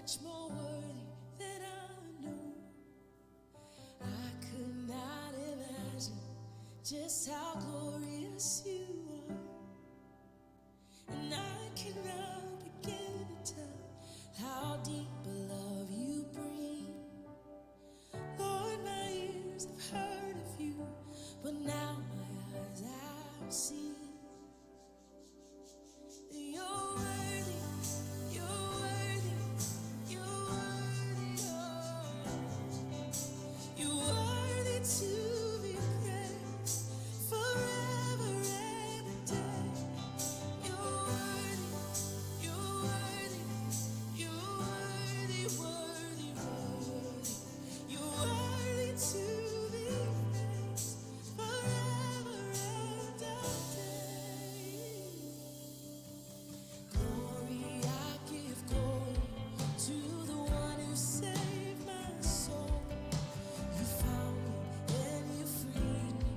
much more worthy than I know. I could not imagine just how glorious you are, and I cannot begin to tell how deep a love you bring. Lord, my ears have heard of you, but now my eyes have seen. You're worthy, you're worthy, you're worthy, oh. You're worthy to be praised forever and a day. You're worthy, you're worthy, you're worthy, worthy, worthy. You're worthy to be praised forever and a day. Glory, I give glory to the one who saved my soul. You found me and you freed me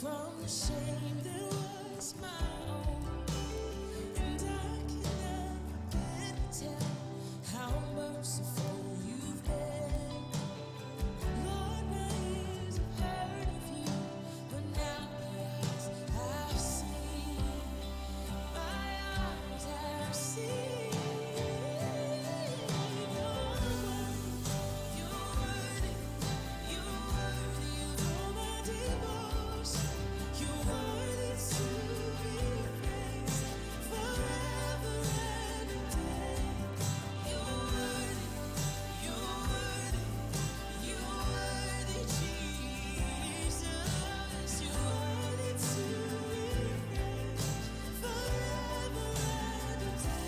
from the shame that was my own. And I cannot begin to tell how merciful you've been. Lord, my ears have heard of you, but now my eyes have seen. My eyes have seen. You're worthy, you're worthy of all my devotion. You're worthy to be praised forever and a day. You're worthy, you're worthy, you're worthy, Jesus. You're worthy to be praised forever and a day.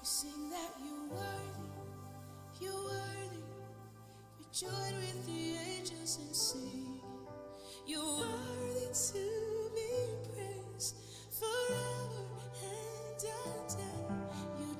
You sing that you're worthy, you're worthy. We join with the angels and sing, you're worthy to be praised forever and a day. You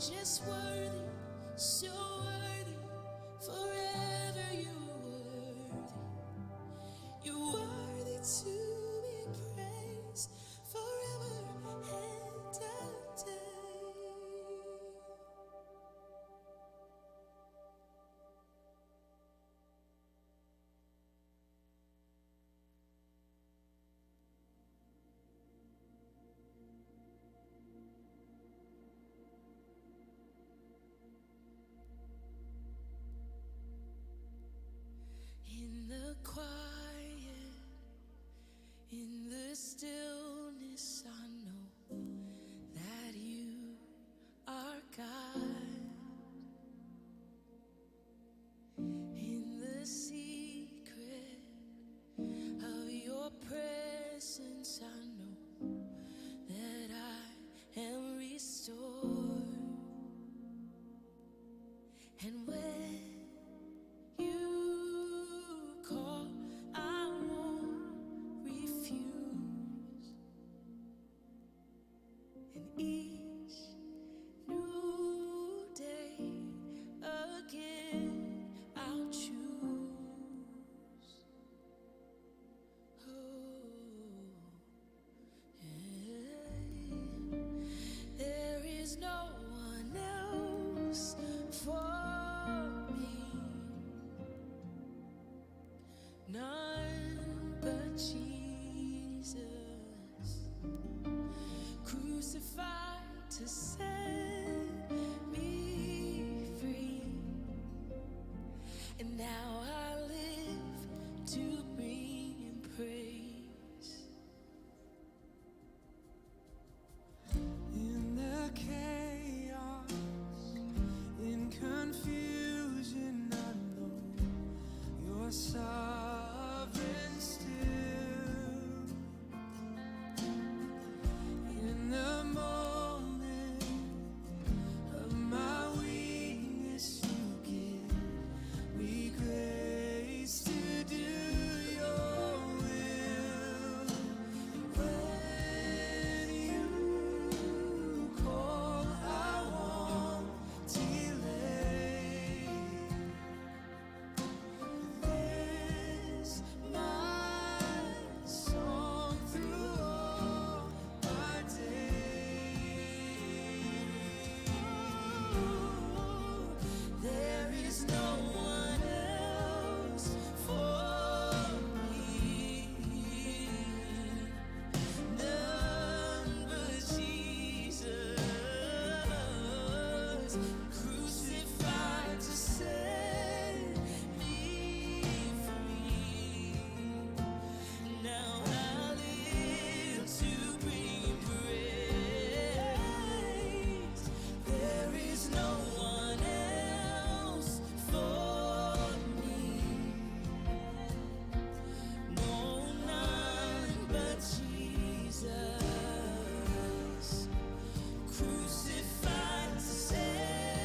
set me free. And now I live to bring Him praise. In the chaos, in confusion, I know You're sovereign still. In the moment of my weakness, You give me grace to do Your will. When You call, I won't delay. This my song through all my days. There is no one else for me, none but Jesus, crucified to set me free. Now I live to bring praise. There is no one else for me, no, none but Jesus, crucified to set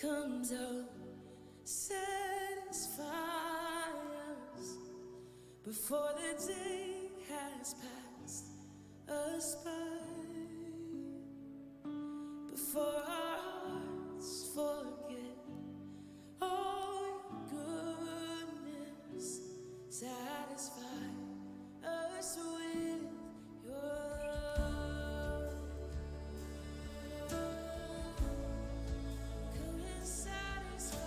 comes out, satisfy us before the day has passed us by, before our hearts forget all your goodness. Satisfy us with your love. Come and satisfy.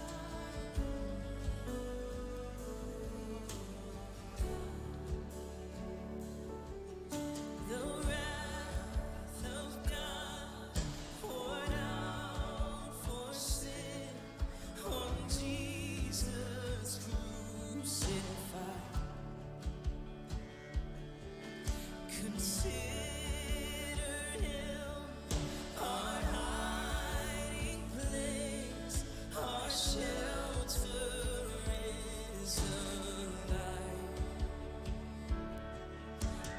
The wrath of God poured out for sin on Jesus crucified. Consider him our hiding place, our shelter is alive,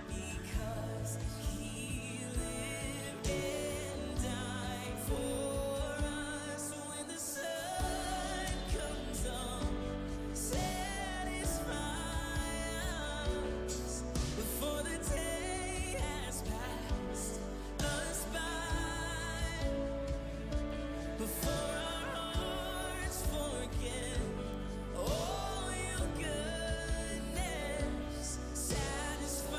because he lived and died for us. When the sun comes up, satisfy us before the day has passed us by, before our hearts forget all your goodness. Satisfy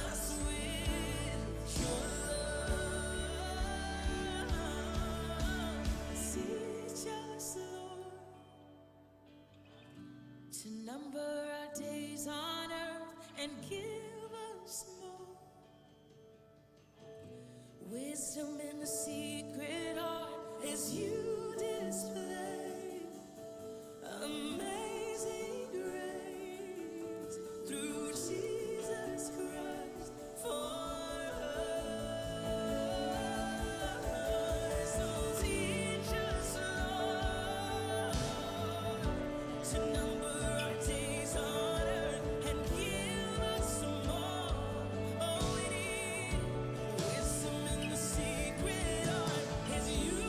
us with your love. Teach us, Lord, to number our days on earth and give us more wisdom in the secret art as you display amazing grace through Jesus Christ for us. So teach us, Lord, to number our days on earth and give us some more. Oh, we need wisdom in the secret art as you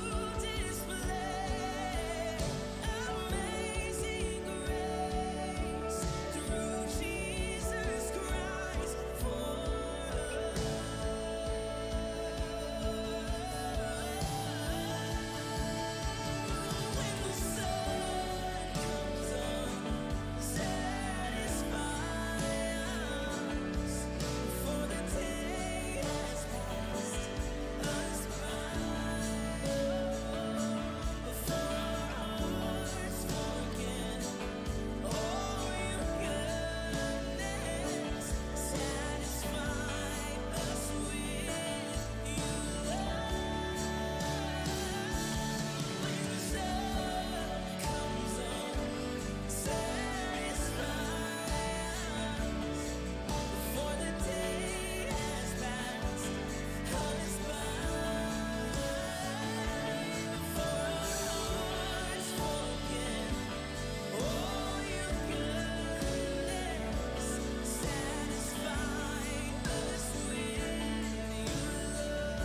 display amazing grace through Jesus Christ for us. When the sun comes up, satisfy us before the day has passed us by, before our hearts forget all your goodness. Satisfy us with your love. When the sun comes up, satisfy us before the day has passed us by, before our hearts forget all your goodness. Satisfy us with your love.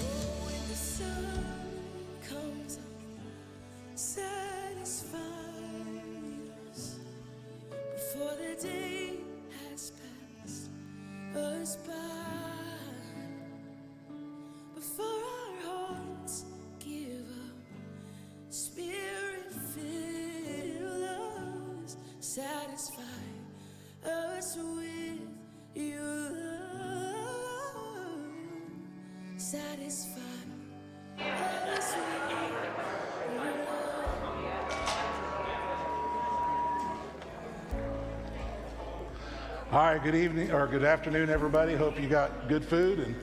Oh, when the sun comes up, satisfy us before the day has passed us by, before our hearts give up. Spirit, fill us, satisfy us with your love. Satisfy us with your love. Hi, good evening or good afternoon, everybody. Hope you got good food and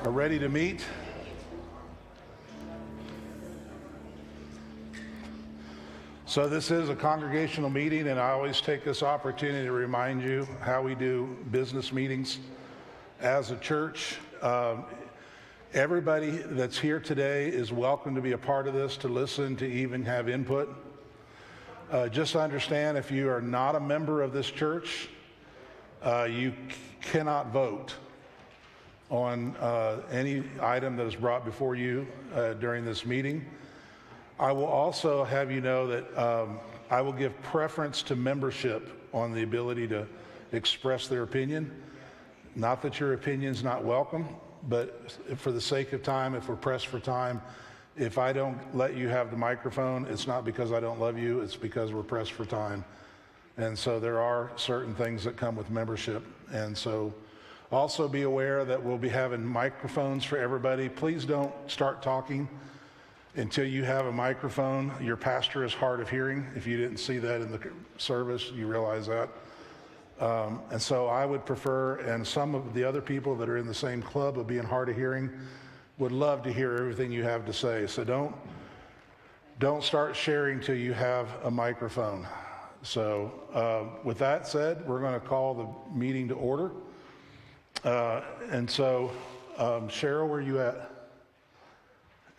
are ready to meet. So this is a congregational meeting, and I always take this opportunity to remind you how we do business meetings as a church. Everybody that's here today is welcome to be a part of this, to listen, to even have input. Just understand, if you are not a member of this church, you cannot vote. on any item that is brought before you during this meeting. I will also have you know that I will give preference to membership on the ability to express their opinion. Not that your opinion is not welcome, but for the sake of time, if we're pressed for time, if I don't let you have the microphone, it's not because I don't love you, it's because we're pressed for time. And so there are certain things that come with membership. And so also be aware that we'll be having microphones for everybody. Please don't start talking until you have a microphone. Your pastor is hard of hearing. If you didn't see that in the service, you realize that. And so I would prefer, and some of the other people that are in the same club of being hard of hearing would love to hear everything you have to say. So don't start sharing till you have a microphone. So with that said, we're going to call the meeting to order. And so Cheryl, where are you at?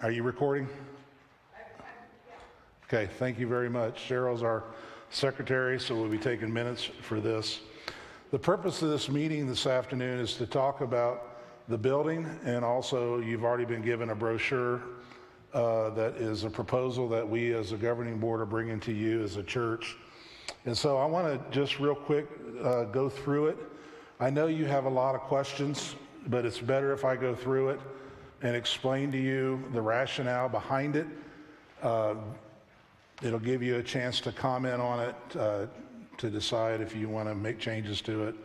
Are you recording? Okay, thank you very much. Cheryl's our secretary, so we'll be taking minutes for this. The purpose of this meeting this afternoon is to talk about the building, and also you've already been given a brochure that is a proposal that we as a governing board are bringing to you as a church. And so I want to just real quick go through it. I know you have a lot of questions, but it's better if I go through it and explain to you the rationale behind it. It'll give you a chance to comment on it, to decide if you want to make changes to it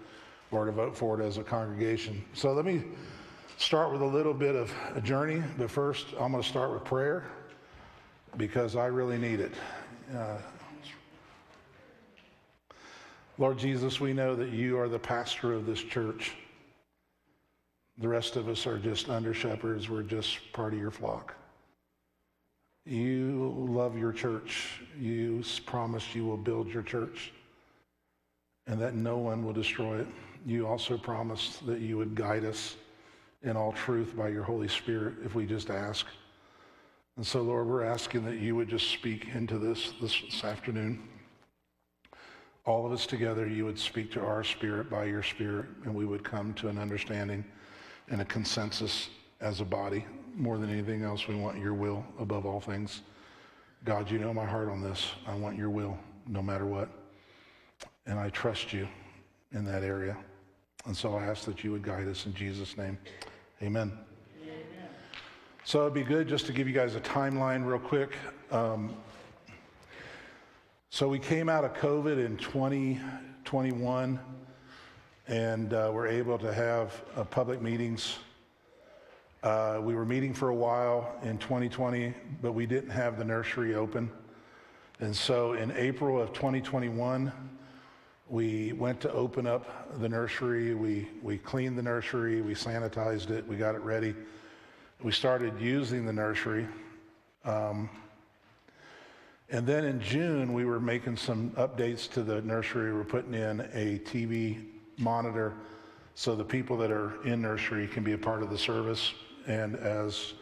or to vote for it as a congregation. So let me start with a little bit of a journey, but first I'm going to start with prayer because I really need it. Lord Jesus, we know that you are the pastor of this church. The rest of us are just under shepherds. We're just part of your flock. You love your church. You promised you will build your church and that no one will destroy it. You also promised that you would guide us in all truth by your Holy Spirit if we just ask. And so, Lord, we're asking that you would just speak into this afternoon. All of us together, you would speak to our spirit by your Spirit, and we would come to an understanding and a consensus as a body. More than anything else, we want your will above all things. God, you know my heart on this. I want your will no matter what. And I trust you in that area. And so I ask that you would guide us in Jesus' name. Amen. Amen. So it'd be good just to give you guys a timeline real quick. So we came out of COVID in 2021 and we're able to have public meetings. We were meeting for a while in 2020, but we didn't have the nursery open. And so in April of 2021, we went to open up the nursery. We cleaned the nursery, we sanitized it, we got it ready. We started using the nursery. And then in June, we were making some updates to the nursery. We're putting in a TV monitor so the people that are in nursery can be a part of the service. And as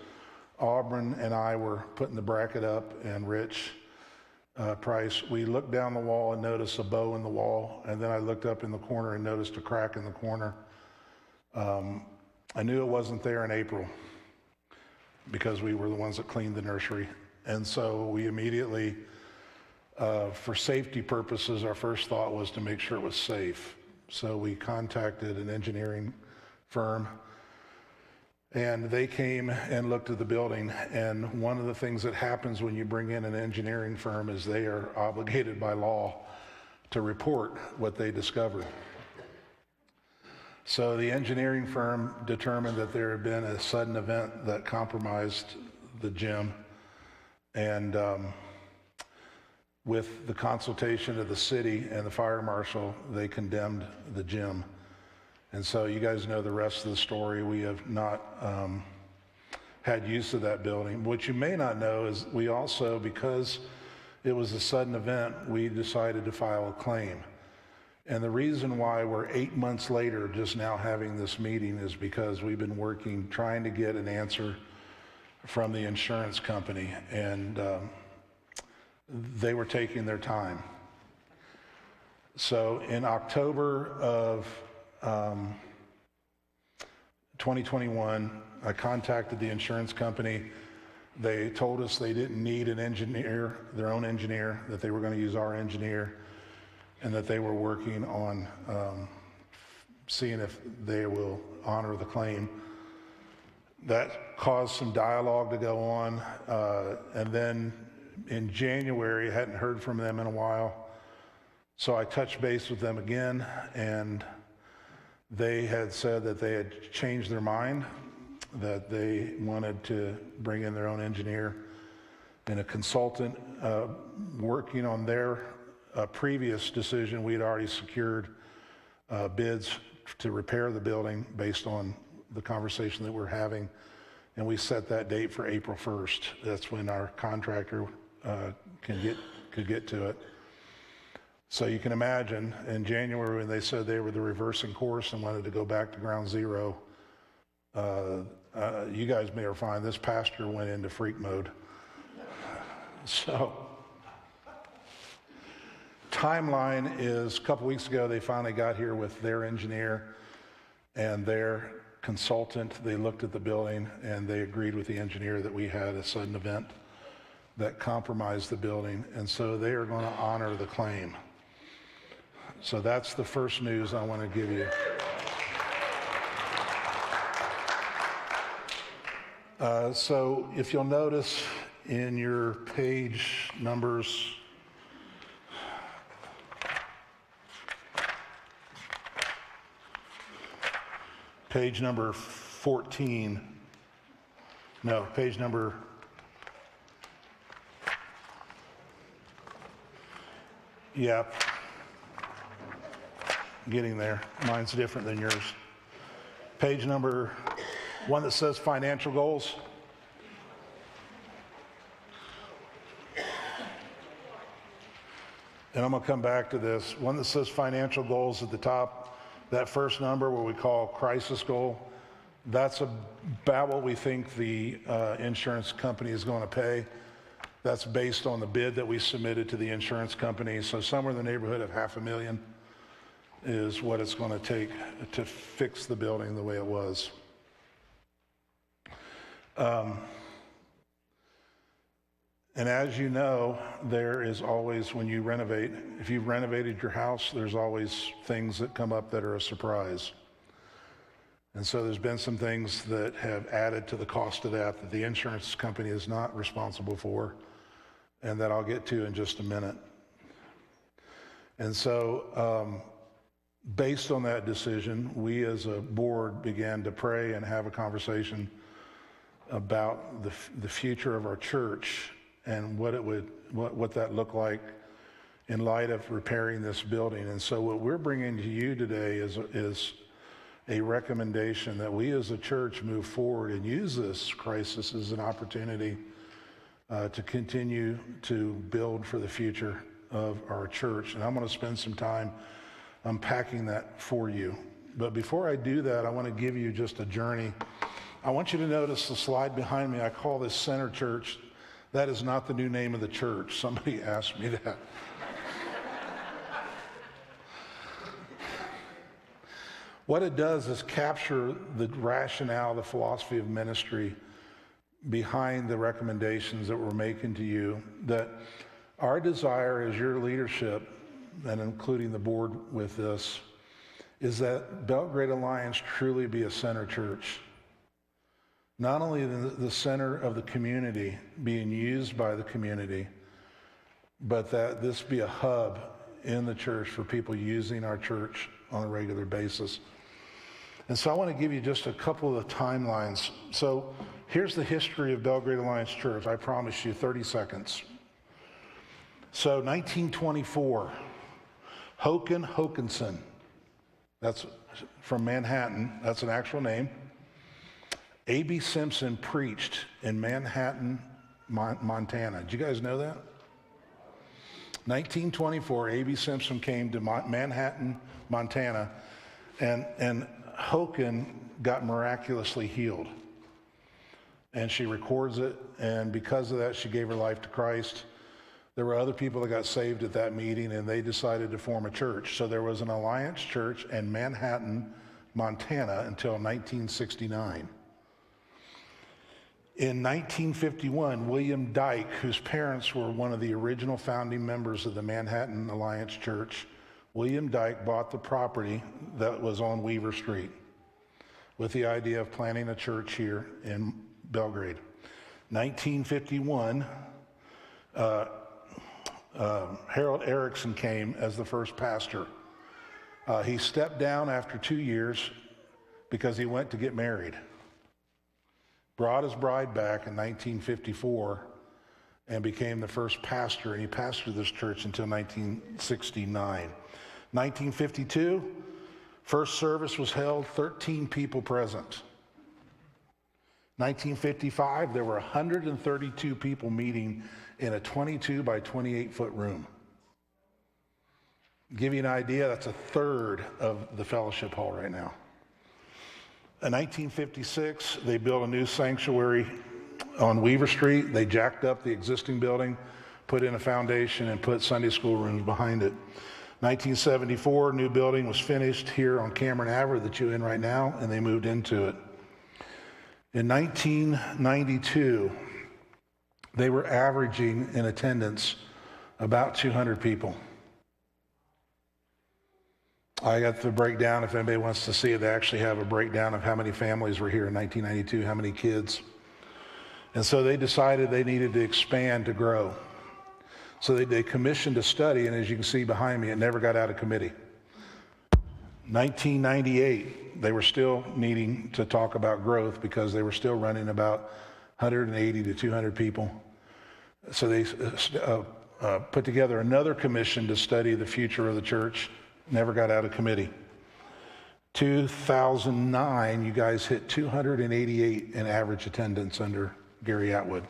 Auburn and I were putting the bracket up, and Rich Price, we looked down the wall and noticed a bow in the wall. And then I looked up in the corner and noticed a crack in the corner. I knew it wasn't there in April because we were the ones that cleaned the nursery. And so we immediately, for safety purposes, our first thought was to make sure it was safe. So we contacted an engineering firm, and they came and looked at the building. And one of the things that happens when you bring in an engineering firm is they are obligated by law to report what they discovered. So the engineering firm determined that there had been a sudden event that compromised the gym. And with the consultation of the city and the fire marshal, they condemned the gym. And so you guys know the rest of the story. We have not had use of that building. What you may not know is we also, because it was a sudden event, we decided to file a claim. And the reason why we're 8 months later just now having this meeting is because we've been working, trying to get an answer from the insurance company, and they were taking their time. So in October of 2021, I contacted the insurance company. They told us they didn't need an engineer, their own engineer, that they were going to use our engineer, and that they were working on seeing if they will honor the claim. That caused some dialogue to go on, and then in January, I hadn't heard from them in a while, so I touched base with them again, and they had said that they had changed their mind, that they wanted to bring in their own engineer and a consultant working on their previous decision. We had already secured bids to repair the building based on the conversation that we're having, and we set that date for April 1st. That's when our contractor could get to it. So you can imagine in January when they said they were the reversing course and wanted to go back to ground zero, you guys may or find this pastor went into freak mode. So timeline is a couple weeks ago they finally got here with their engineer and their consultant. They looked at the building and they agreed with the engineer that we had a sudden event that compromised the building, and so they are going to honor the claim. So that's the first news I want to give you. So if you'll notice in your page numbers, page number 14, no, page number, yeah, getting there. Mine's different than yours. Page number one that says financial goals. And I'm going to come back to this. One that says financial goals at the top, that first number where we call crisis goal, that's about what we think the insurance company is going to pay. That's based on the bid that we submitted to the insurance company. So somewhere in the neighborhood of $500,000 is what it's going to take to fix the building the way it was. And as you know, there is always, when you renovate, if you've renovated your house, there's always things that come up that are a surprise. And so there's been some things that have added to the cost of that the insurance company is not responsible for, and that I'll get to in just a minute. And so based on that decision, we as a board began to pray and have a conversation about the future of our church and what that looked like in light of repairing this building. And so what we're bringing to you today is a recommendation that we as a church move forward and use this crisis as an opportunity to continue to build for the future of our church. And I'm going to spend some time unpacking that for you. But before I do that, I want to give you just a journey. I want you to notice the slide behind me. I call this Center Church. That is not the new name of the church. Somebody asked me that. What it does is capture the rationale, the philosophy of ministry behind the recommendations that we're making to you, that our desire as your leadership, and including the board with this, is that Belgrade Alliance truly be a center church. Not only the center of the community being used by the community, but that this be a hub in the church for people using our church on a regular basis. And so I want to give you just a couple of timelines. So here's the history of Belgrade Alliance Church. I promise you 30 seconds. So 1924, Håkan Håkansson, that's from Manhattan, that's an actual name. A.B. Simpson preached in Manhattan, Montana. Did you guys know that? 1924, A.B. Simpson came to Manhattan, Montana, and Håkan got miraculously healed. And she records it, and because of that, she gave her life to Christ. There were other people that got saved at that meeting, and they decided to form a church. So there was an Alliance Church in Manhattan, Montana until 1969. In 1951, William Dyke, whose parents were one of the original founding members of the Manhattan Alliance Church, William Dyke bought the property that was on Weaver Street with the idea of planting a church here in Belgrade. 1951, Harold Erickson came as the first pastor. He stepped down after 2 years because he went to get married. Brought his bride back in 1954 and became the first pastor, and he pastored this church until 1969. 1952, first service was held, 13 people present. 1955, there were 132 people meeting in a 22 by 28 foot room. Give you an idea, that's a third of the fellowship hall right now. In 1956, they built a new sanctuary on Weaver Street. They jacked up the existing building, put in a foundation, and put Sunday school rooms behind it. 1974, new building was finished here on Cameron Avenue that you're in right now, and they moved into it. In 1992, they were averaging in attendance about 200 people. I got the breakdown. If anybody wants to see it, they actually have a breakdown of how many families were here in 1992, how many kids. And so they decided they needed to expand to grow. So they commissioned a study, and as you can see behind me, it never got out of committee. 1998, they were still needing to talk about growth because they were still running about 180 to 200 people. So they put together another commission to study the future of the church. Never got out of committee. 2009, you guys hit 288 in average attendance under Gary Atwood.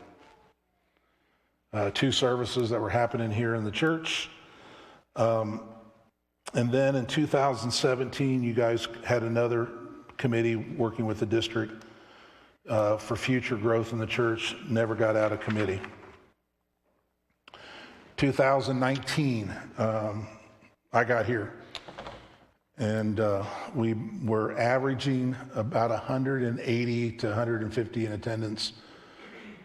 2 services that were happening here in the church. And then in 2017, you guys had another committee working with the district for future growth in the church. Never got out of committee. 2019, I got here. And we were averaging about 180 to 150 in attendance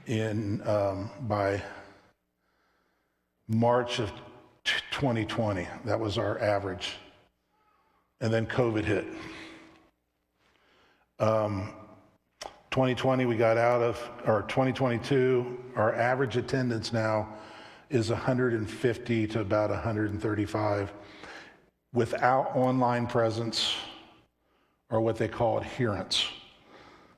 by March of 2020. That was our average. And then COVID hit. 2020 we got out of, or 2022, our average attendance now is 150 to about 135. Without online presence or what they call adherence.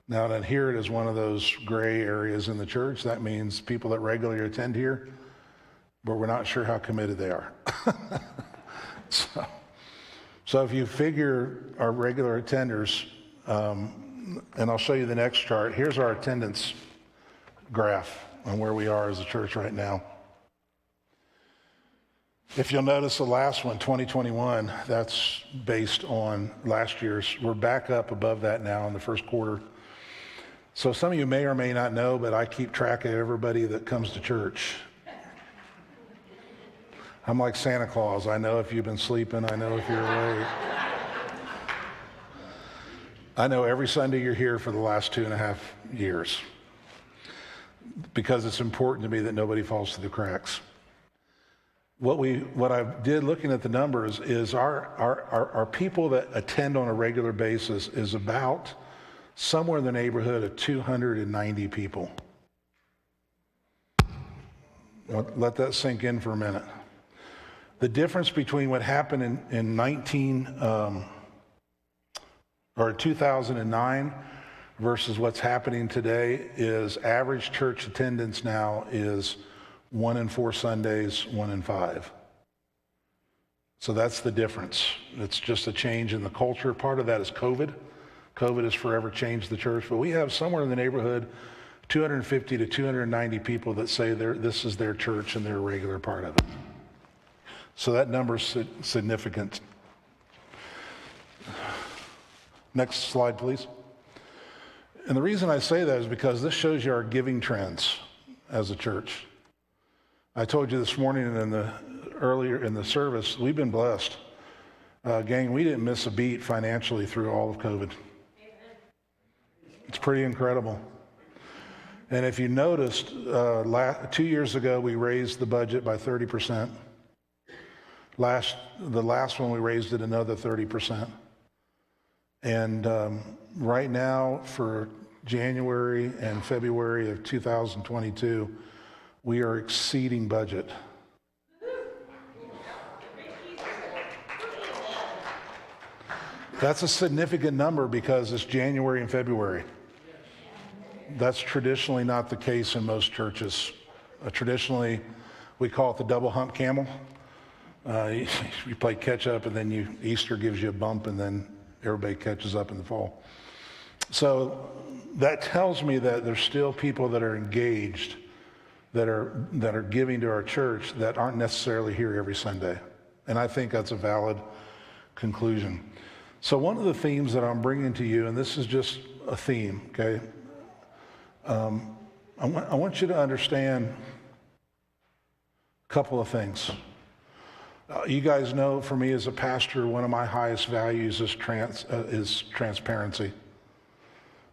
Now, an adherent is one of those gray areas in the church. That means people that regularly attend here, but we're not sure how committed they are. So if you figure our regular attenders, and I'll show you the next chart. Here's our attendance graph on where we are as a church right now. If you'll notice the last one, 2021, that's based on last year's. We're back up above that now in the first quarter. So some of you may or may not know, but I keep track of everybody that comes to church. I'm like Santa Claus. I know if you've been sleeping. I know if you're awake. I know every Sunday you're here for the last 2.5 years because it's important to me that nobody falls through the cracks. What I did looking at the numbers is our people that attend on a regular basis is about somewhere in the neighborhood of 290 people. Let that sink in for a minute. The difference between what happened in 2009 versus what's happening today is average church attendance now is 1 in 4 Sundays, 1 in 5. So that's the difference. It's just a change in the culture. Part of that is COVID. COVID has forever changed the church, but we have somewhere in the neighborhood 250 to 290 people that say this is their church and they're a regular part of it. So that number's significant. Next slide, please. And the reason I say that is because this shows you our giving trends as a church. I told you this morning and earlier in the service, we've been blessed. Gang, we didn't miss a beat financially through all of COVID. It's pretty incredible. And if you noticed, 2 years ago, we raised the budget by 30%. The last one, we raised it another 30%. And right now, for January and February of 2022, we are exceeding budget. That's a significant number because it's January and February. That's traditionally not the case in most churches. Traditionally, we call it the double hump camel. You play catch up, and then Easter gives you a bump, and then everybody catches up in the fall. So that tells me that there's still people that are engaged, that are giving to our church that aren't necessarily here every Sunday. And I think that's a valid conclusion. So one of the themes that I'm bringing to you, and this is just a theme, okay? I want you to understand a couple of things. You guys know, for me as a pastor, one of my highest values is transparency.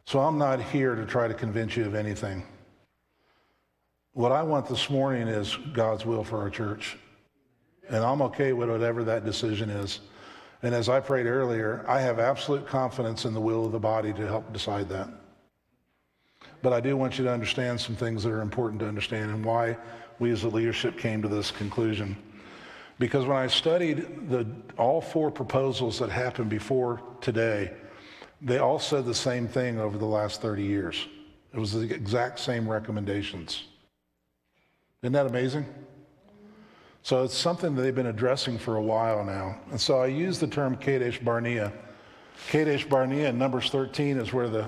So I'm not here to try to convince you of anything. What I want this morning is God's will for our church. And I'm okay with whatever that decision is. And as I prayed earlier, I have absolute confidence in the will of the body to help decide that. But I do want you to understand some things that are important to understand and why we as a leadership came to this conclusion. Because when I studied all 4 proposals that happened before today, they all said the same thing over the last 30 years. It was the exact same recommendations. Isn't that amazing? So it's something that they've been addressing for a while now. And so I use the term Kadesh Barnea. Kadesh Barnea in Numbers 13 is where the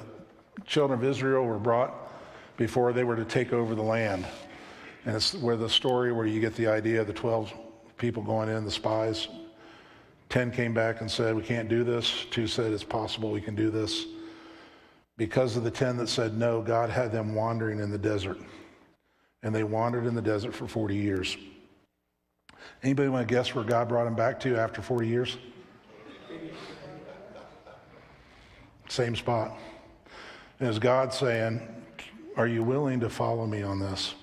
children of Israel were brought before they were to take over the land. And it's where the story where you get the idea of the 12 people going in, the spies. 10 came back and said, we can't do this. 2 said, it's possible we can do this. Because of the 10 that said no, God had them wandering in the desert. And they wandered in the desert for 40 years. Anybody want to guess where God brought them back to after 40 years? Same spot. And is God saying, are you willing to follow me on this?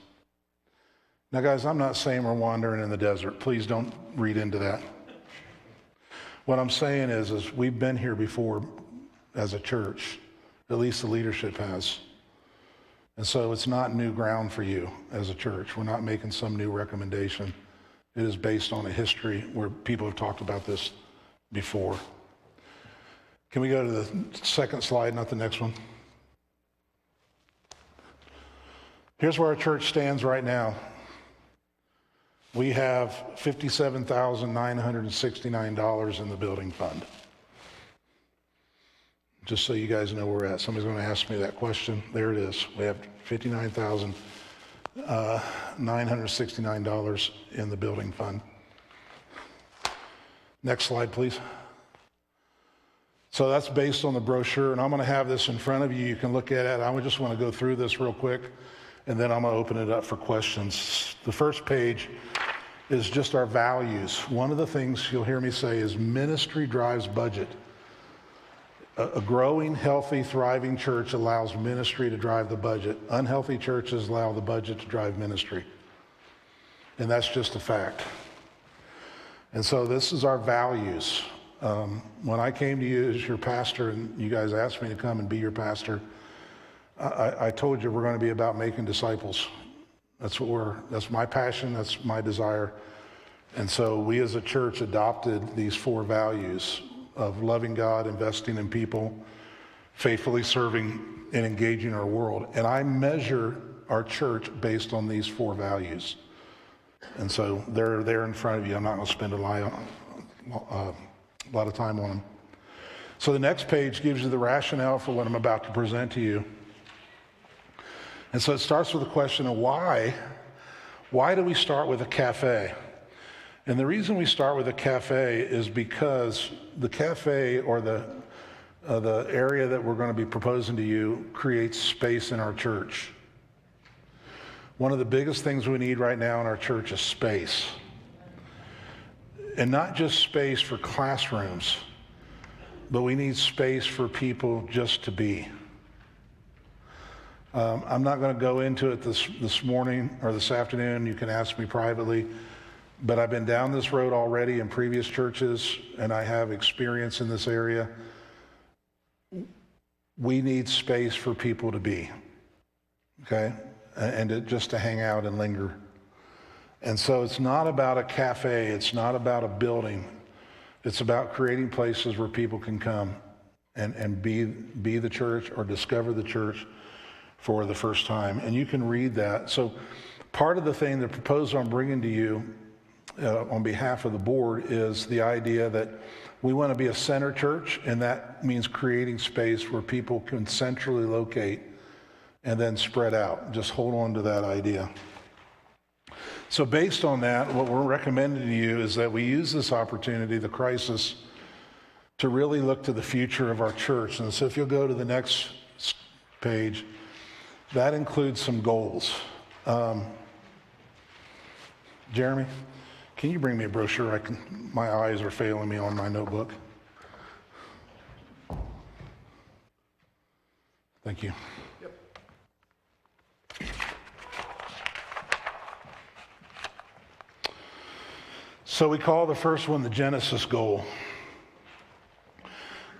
Now, guys, I'm not saying we're wandering in the desert. Please don't read into that. What I'm saying is we've been here before as a church. At least the leadership has. And so it's not new ground for you as a church. We're not making some new recommendation. It is based on a history where people have talked about this before. Can we go to the second slide, not the next one? Here's where our church stands right now. We have $57,969 in the building fund. Just so you guys know where we're at. Somebody's going to ask me that question. There it is. We have $59,969 in the building fund. Next slide, please. So that's based on the brochure, and I'm going to have this in front of you. You can look at it. I just want to go through this real quick, and then I'm going to open it up for questions. The first page is just our values. One of the things you'll hear me say is ministry drives budget. A growing, healthy, thriving church allows ministry to drive the budget. Unhealthy churches allow the budget to drive ministry. And that's just a fact. And so this is our values. When I came to you as your pastor and you guys asked me to come and be your pastor, I told you we're going to be about making disciples. That's my passion, that's my desire. And so we as a church adopted these 4 values of loving God, investing in people, faithfully serving and engaging our world. And I measure our church based on these 4 values. And so they're there in front of you. I'm not going to spend a lot of time on them. So the next page gives you the rationale for what I'm about to present to you. And so it starts with the question of why do we start with a cafe? And the reason we start with a cafe is because the cafe or the area that we're going to be proposing to you creates space in our church. One of the biggest things we need right now in our church is space. and not just space for classrooms, but we need space for people just to be. I'm not going to go into it this morning or this afternoon. You can ask me privately. But I've been down this road already in previous churches, and I have experience in this area. We need space for people to be, okay? And just to hang out and linger. And so it's not about a cafe. It's not about a building. It's about creating places where people can come and be the church or discover the church for the first time. And you can read that. So part of the thing, the proposal I'm bringing to you on behalf of the board is the idea that we want to be a center church, and that means creating space where people can centrally locate and then spread out. Just hold on to that idea. So based on that, what we're recommending to you is that we use this opportunity, the crisis, to really look to the future of our church. And so if you'll go to the next page, that includes some goals. Jeremy, can you bring me a brochure? My eyes are failing me on my notebook. Thank you. Yep. So we call the first one the Genesis goal.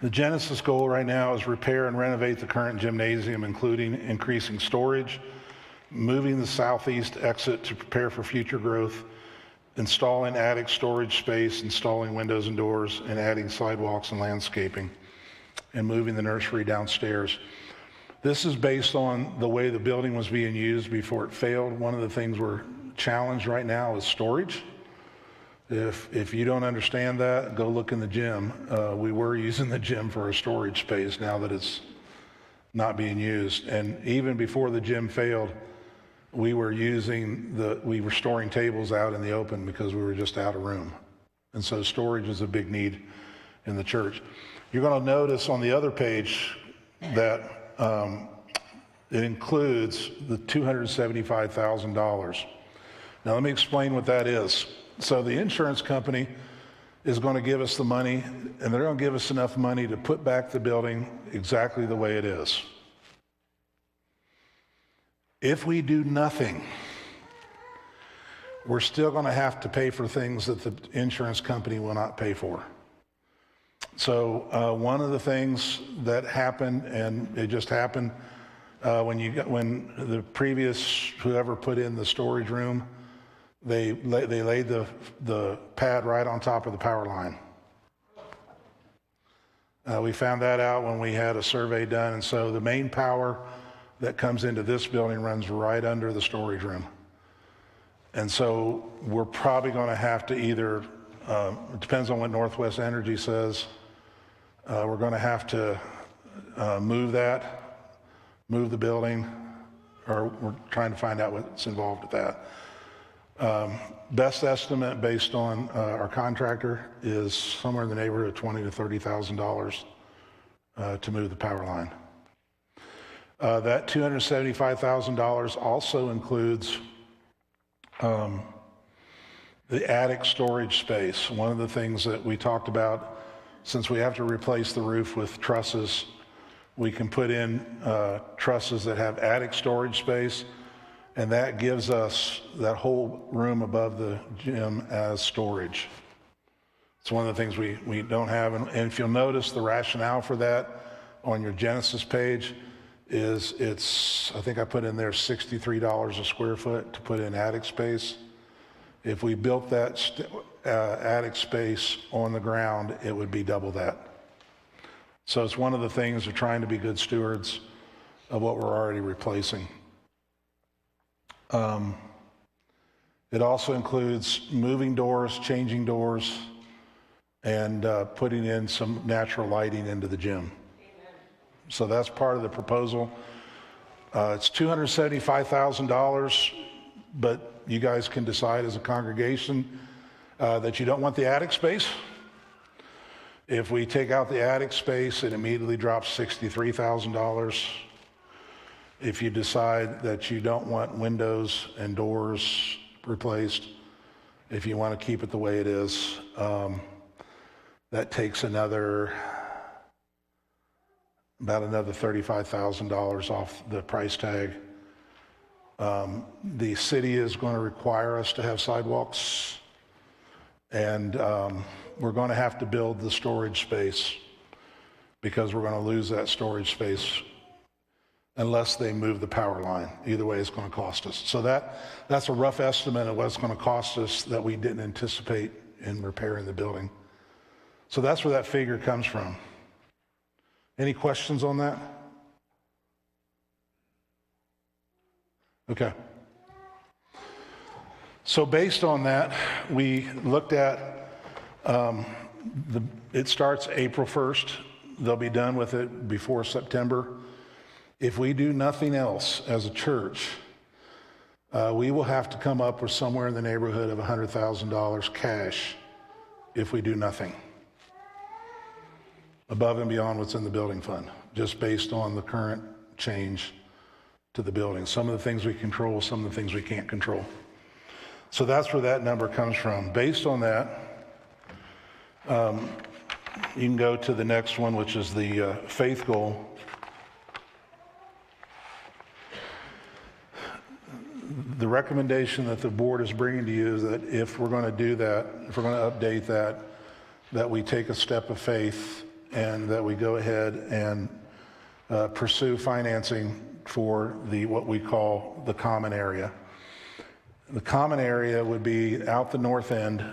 The Genesis goal right now is repair and renovate the current gymnasium, including increasing storage, moving the southeast exit to prepare for future growth, installing attic storage space, installing windows and doors, and adding sidewalks and landscaping, and moving the nursery downstairs. This is based on the way the building was being used before it failed. One of the things we're challenged right now is storage. If you don't understand that, go look in the gym. We were using the gym for a storage space now that it's not being used. And even before the gym failed, we were storing tables out in the open because we were just out of room. And so storage is a big need in the church. You're going to notice on the other page that it includes the $275,000. Now let me explain what that is. So the insurance company is going to give us the money, and they're going to give us enough money to put back the building exactly the way it is. If we do nothing, we're still going to have to pay for things that the insurance company will not pay for. So one of the things that happened, and it just happened when the previous whoever put in the storage room, they laid the pad right on top of the power line. We found that out when we had a survey done, and so the main power that comes into this building runs right under the storage room. And so we're probably going to have to either, it depends on what Northwest Energy says, we're going to have to move the building, or we're trying to find out what's involved with that. Best estimate based on our contractor is somewhere in the neighborhood of $20,000 to $30,000 to move the power line. That $275,000 also includes the attic storage space. One of the things that we talked about, since we have to replace the roof with trusses, we can put in trusses that have attic storage space, and that gives us that whole room above the gym as storage. It's one of the things we don't have. And if you'll notice, the rationale for that on your Genesis page is I think I put in there $63 a square foot to put in attic space. If we built that attic space on the ground, it would be double that. So it's one of the things we're trying to be good stewards of what we're already replacing. It also includes moving doors, changing doors, and putting in some natural lighting into the gym. So that's part of the proposal. It's $275,000, but you guys can decide as a congregation that you don't want the attic space. If we take out the attic space, it immediately drops $63,000. If you decide that you don't want windows and doors replaced, If you want to keep it the way it is, that takes about another $35,000 off the price tag. The city is going to require us to have sidewalks, and we're going to have to build the storage space because we're going to lose that storage space unless they move the power line. Either way, it's going to cost us. So that's a rough estimate of what it's going to cost us that we didn't anticipate in repairing the building. So that's where that figure comes from. Any questions on that? Okay. So based on that, we looked at, it starts April 1st. They'll be done with it before September. If we do nothing else as a church, we will have to come up with somewhere in the neighborhood of $100,000 cash if we do nothing above and beyond what's in the building fund, just based on the current change to the building. Some of the things we control, some of the things we can't control. So that's where that number comes from. Based on that, you can go to the next one, which is the faith goal. The recommendation that the board is bringing to you is that if we're going to do that, if we're going to update that, that we take a step of faith and that we go ahead and pursue financing for what we call the common area. The common area would be out the north end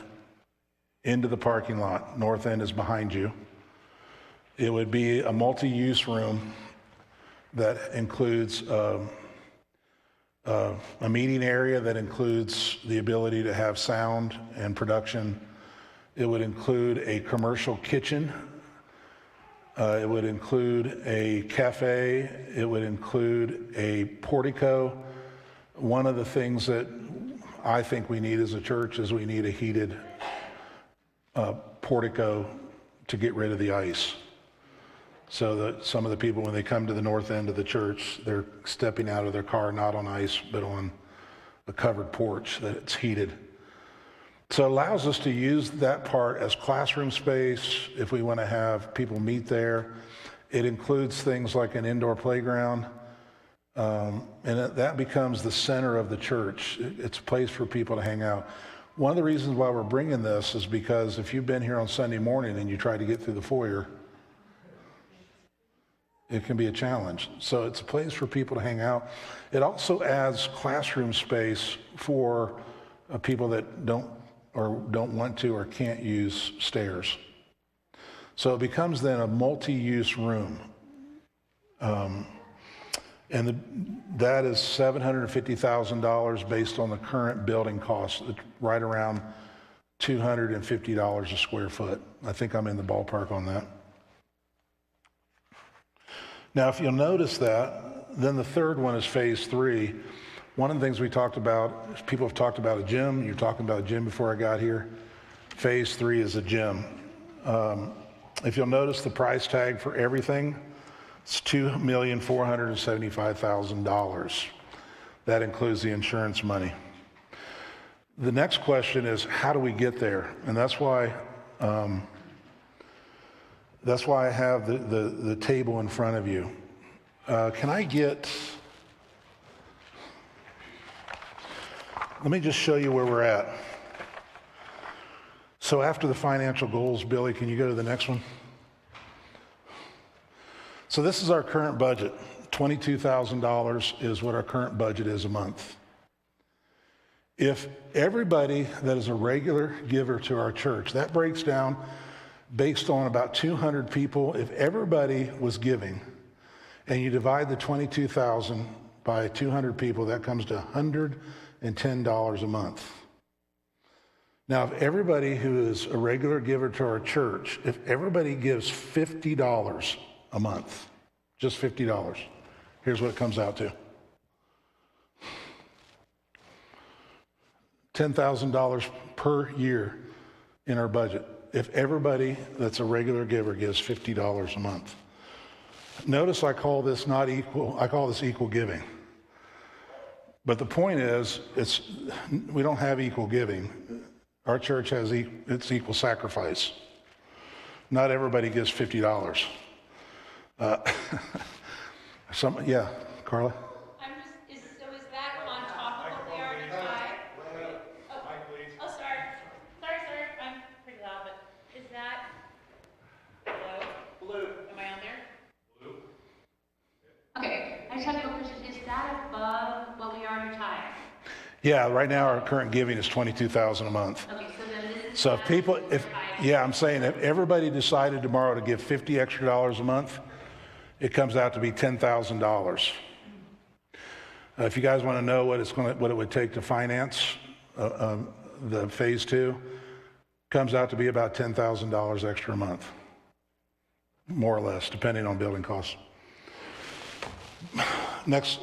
into the parking lot. North end is behind you. It would be a multi-use room that includes a meeting area that includes the ability to have sound and production. It would include a commercial kitchen. It would include a cafe. It would include a portico. One of the things that I think we need as a church is we need a heated portico to get rid of the ice. So that some of the people, when they come to the north end of the church, they're stepping out of their car, not on ice, but on a covered porch that it's heated. So it allows us to use that part as classroom space if we want to have people meet there. It includes things like an indoor playground, and that becomes the center of the church. It's a place for people to hang out. One of the reasons why we're bringing this is because if you've been here on Sunday morning and you try to get through the foyer, it can be a challenge. So it's a place for people to hang out. It also adds classroom space for people that don't want to or can't use stairs. So it becomes then a multi-use room. And that is $750,000 based on the current building cost, right around $250 a square foot. I think I'm in the ballpark on that. Now, if you'll notice that, then the third one is phase 3. One of the things we talked about, people have talked about a gym. You're talking about a gym before I got here. Phase 3 is a gym. If you'll notice the price tag for everything, it's $2,475,000. That includes the insurance money. The next question is, how do we get there? And that's why I have the table in front of you. Can I get, let me just show you where we're at. So after the financial goals, Billy, can you go to the next one? So this is our current budget. $22,000 is what our current budget is a month. If everybody that is a regular giver to our church, that breaks down based on about 200 people. If everybody was giving and you divide the 22,000 by 200 people, that comes to $110 a month. Now, if everybody who is a regular giver to our church, if everybody gives $50 a month, just $50, here's what it comes out to. $10,000 per year in our budget. If everybody that's a regular giver gives $50 a month. Notice I call this not equal, I call this equal giving. But the point is, we don't have equal giving. Our church has it's equal sacrifice. Not everybody gives $50. Yeah, Carla? So is that on top of what we already tried? Oh, sorry. Sorry, I'm pretty loud, but is that, hello? Blue. Am I on there? Blue. Okay, I just have a question. Is that above what we already tried? Yeah, right now our current giving is $22,000 a month. Okay, so then this is. So I'm saying if everybody decided tomorrow to give $50 extra a month, it comes out to be $10,000. If you guys want to know what it would take to finance the phase 2, comes out to be about $10,000 extra a month, more or less, depending on building costs. Next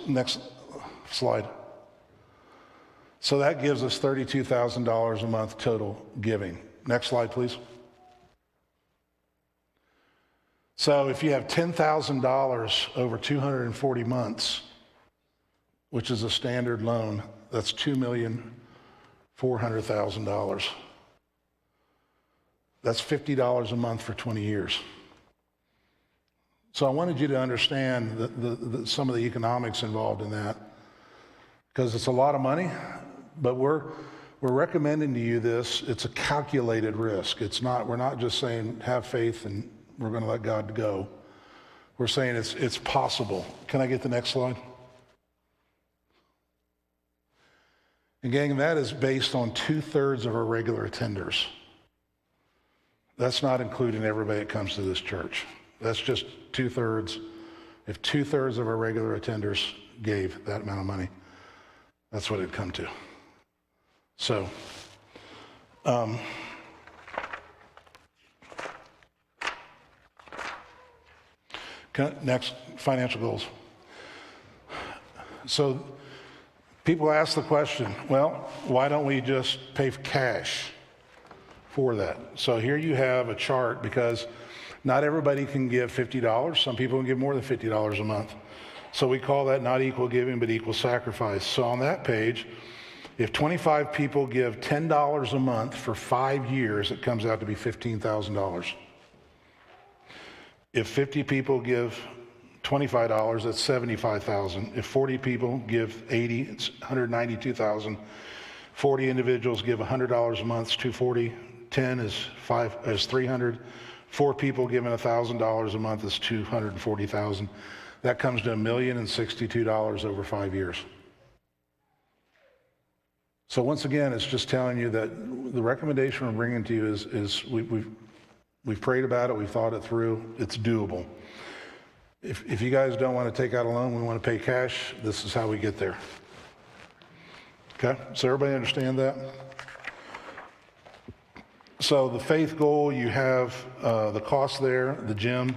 slide. So that gives us $32,000 a month total giving. Next slide, please. So if you have $10,000 over 240 months, which is a standard loan, that's $2,400,000. That's $50 a month for 20 years. So I wanted you to understand some of the economics involved in that, because it's a lot of money, but we're recommending to you this. It's a calculated risk. We're not just saying have faith and we're going to let God go. We're saying it's possible. Can I get the next slide? And gang, that is based on 2/3 of our regular attenders. That's not including everybody that comes to this church. That's just 2/3. If 2/3 of our regular attenders gave that amount of money, that's what it'd come to. So, next, financial goals. So people ask the question, well, why don't we just pay cash for that? So here you have a chart, because not everybody can give $50. Some people can give more than $50 a month. So we call that not equal giving, but equal sacrifice. So on that page, if 25 people give $10 a month for 5 years, it comes out to be $15,000. If 50 people give $25, that's $75,000. If 40 people give 80, it's $192,000. 40 individuals give $100 a month, it's $240. 10 is $300. 4 people giving $1,000 a month is $240,000. That comes to $1,062,000 over 5 years. So once again, it's just telling you that the recommendation we're bringing to you is we've prayed about it, we've thought it through, it's doable. If you guys don't want to take out a loan, we want to pay cash, this is how we get there. Okay, so everybody understand that? So the faith goal, you have the cost there, the gym.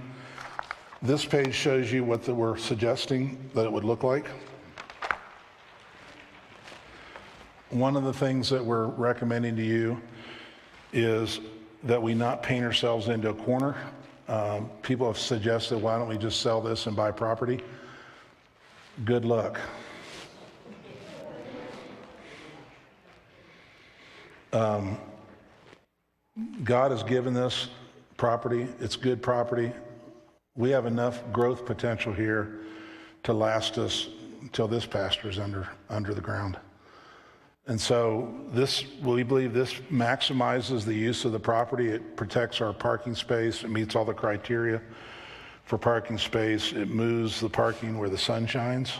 This page shows you what we're suggesting that it would look like. One of the things that we're recommending to you is that we not paint ourselves into a corner. People have suggested, why don't we just sell this and buy property? Good luck. God has given this property. It's good property. We have enough growth potential here to last us until this pastor's under the ground. And so we believe this maximizes the use of the property. It protects our parking space. It meets all the criteria for parking space. It moves the parking where the sun shines.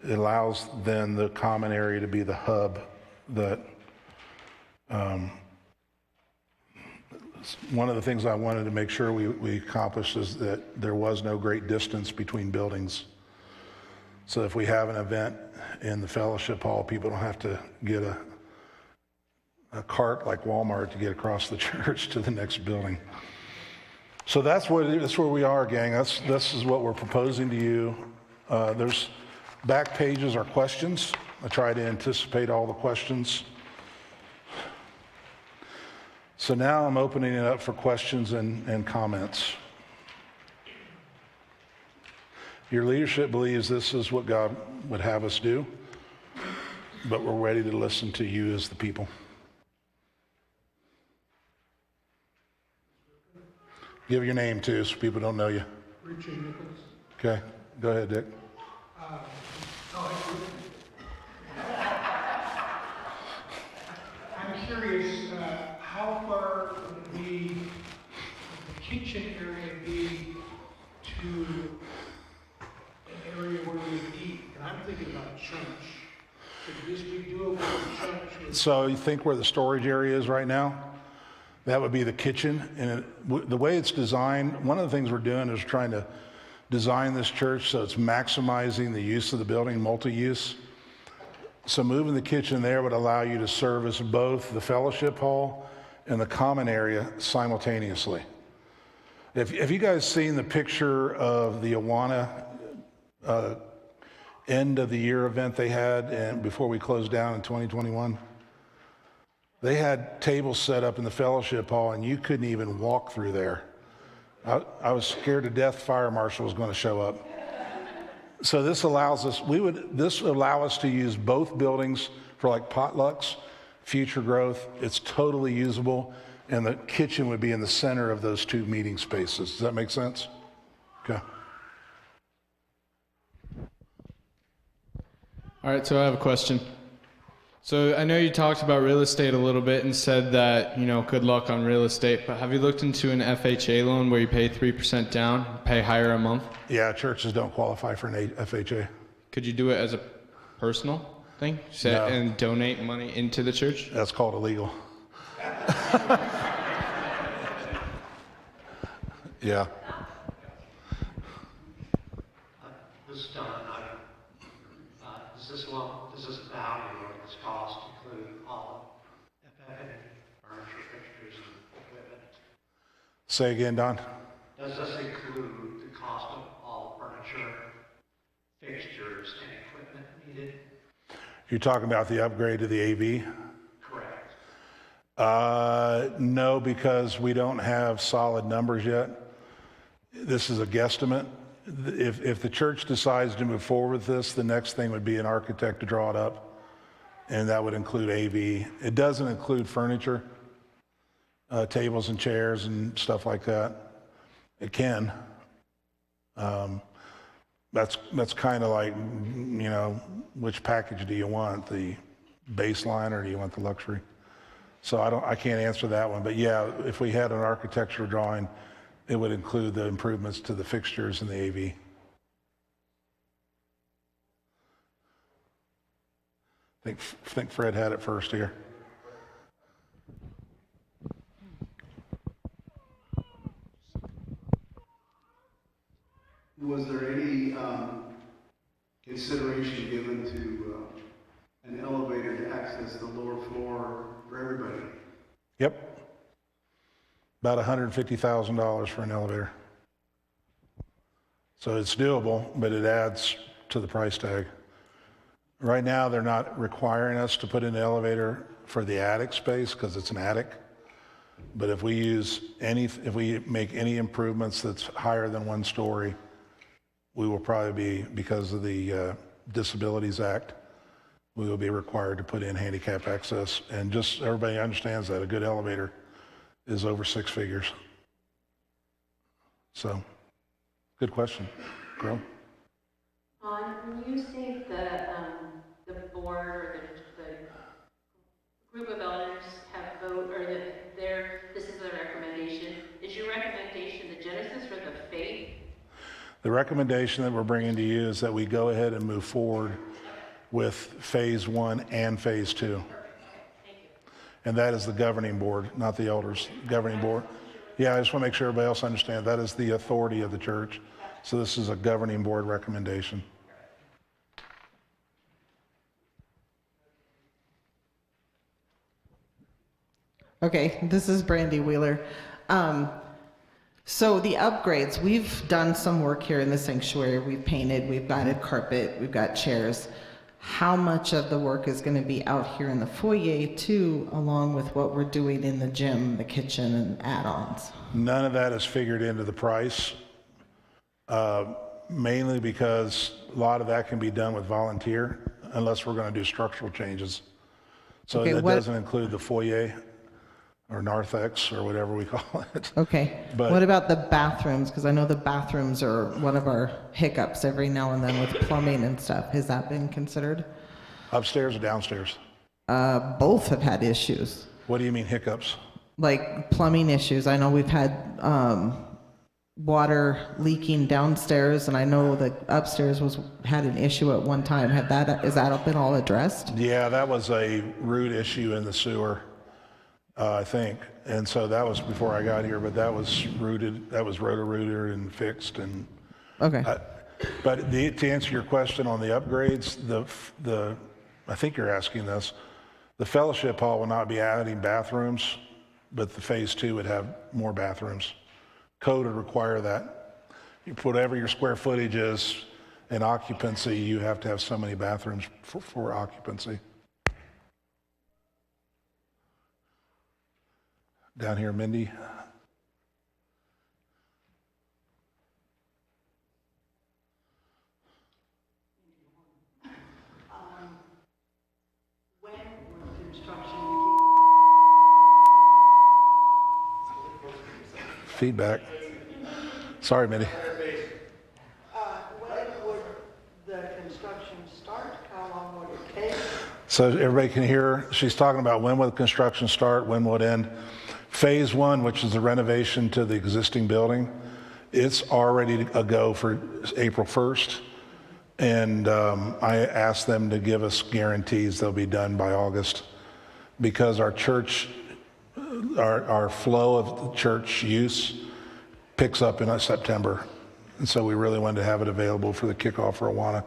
It allows then the common area to be the hub that one of the things I wanted to make sure we accomplished is that there was no great distance between buildings. So if we have an event in the fellowship hall, people don't have to get a cart like Walmart to get across the church to the next building. So that's where we are, gang. This is what we're proposing to you. There's back pages are questions. I try to anticipate all the questions. So now I'm opening it up for questions and comments. Your leadership believes this is what God would have us do, but we're ready to listen to you as the people. Give your name too, so people don't know you. Richard Nichols. Okay, go ahead, Dick. I'm curious, how far would the kitchen area be to an area where we eat? And I'm thinking about church. Could this be doable for church? So you think where the storage area is right now? That would be the kitchen. And the way it's designed, one of the things we're doing is trying to design this church so it's maximizing the use of the building, multi-use. So moving the kitchen there would allow you to service both the fellowship hall and the common area simultaneously. Have you guys seen the picture of the Awana end of the year event they had and before we closed down in 2021? They had tables set up in the fellowship hall and you couldn't even walk through there. I was scared to death fire marshal was going to show up. So this allows us, this would allow us to use both buildings for like potlucks, future growth. It's totally usable, and the kitchen would be in the center of those two meeting spaces. Does that make sense? Okay. All right, so I have a question. So I know you talked about real estate a little bit and said that, good luck on real estate, but have you looked into an FHA loan where you pay 3% down, pay higher a month? Yeah, churches don't qualify for an FHA. Could you do it as a personal thing? No. And donate money into the church? That's called illegal. Yeah. This is Don. Does this value or this cost include all furniture, fixtures, and equipment? Say again, Don. Does this include the cost of all furniture, fixtures, and equipment needed? You're talking about the upgrade to the AV? Correct. No, because we don't have solid numbers yet. This is a guesstimate. If the church decides to move forward with this, the next thing would be an architect to draw it up, and that would include AV. It doesn't include furniture, tables and chairs and stuff like that. It can. That's kind of like, which package do you want, the baseline or do you want the luxury? So I can't answer that one, but yeah, if we had an architectural drawing, it would include the improvements to the fixtures and the AV. I think Fred had it first here. Was there any consideration given to an elevator to access the lower floor for everybody? Yep. About $150,000 for an elevator. So it's doable, but it adds to the price tag. Right now, they're not requiring us to put in an elevator for the attic space because it's an attic. But if we make any improvements that's higher than 1 story, we will probably be, because of the Disabilities Act, we will be required to put in handicap access. And just so everybody understands that a good elevator is over 6 figures. So, good question, girl. When you say the board or the group of elders have vote, or this is a recommendation, is your recommendation the Genesis or the faith? The recommendation that we're bringing to you is that we go ahead and move forward with phase 1 and phase 2. Thank you. And that is the governing board, not the elders. Governing board. Yeah, I just want to make sure everybody else understands that is the authority of the church. So this is a governing board recommendation. Okay, this is Brandy Wheeler. So the upgrades, we've done some work here in the sanctuary. We've painted, we've added carpet, we've got chairs. How much of the work is going to be out here in the foyer too, along with what we're doing in the gym, the kitchen, and add-ons? None of that is figured into the price. mainly because a lot of that can be done with volunteer unless we're going to do structural changes. So Okay, that what- doesn't include the foyer or narthex or whatever we call it. Okay. But- What about the bathrooms? Because I know the bathrooms are one of our hiccups every now and then with plumbing and stuff. Has that been considered? Upstairs or downstairs? Both have had issues, What do you mean hiccups? like plumbing issues. I know we've had water leaking downstairs, and I know that upstairs had an issue at one time. Has that been all addressed? Yeah, that was a root issue in the sewer, I think. And so that was before I got here, but that was roto-rooted and fixed. And Okay. but to answer your question on the upgrades, I think you're asking this, the fellowship hall will not be adding bathrooms, but the phase 2 would have more bathrooms. Code would require that. You put whatever your square footage is in occupancy, you have to have so many bathrooms for occupancy. Down here, Mindy. When will construction Feedback. Sorry, Mindy. when would the construction start? How long would it take? So everybody can hear, she's talking about when will the construction start, when will it end. Phase 1, which is the renovation to the existing building, it's already a go for April 1st. And I asked them to give us guarantees they'll be done by August, because our church, our flow of church use picks up in September. And so we really wanted to have it available for the kickoff for Awana.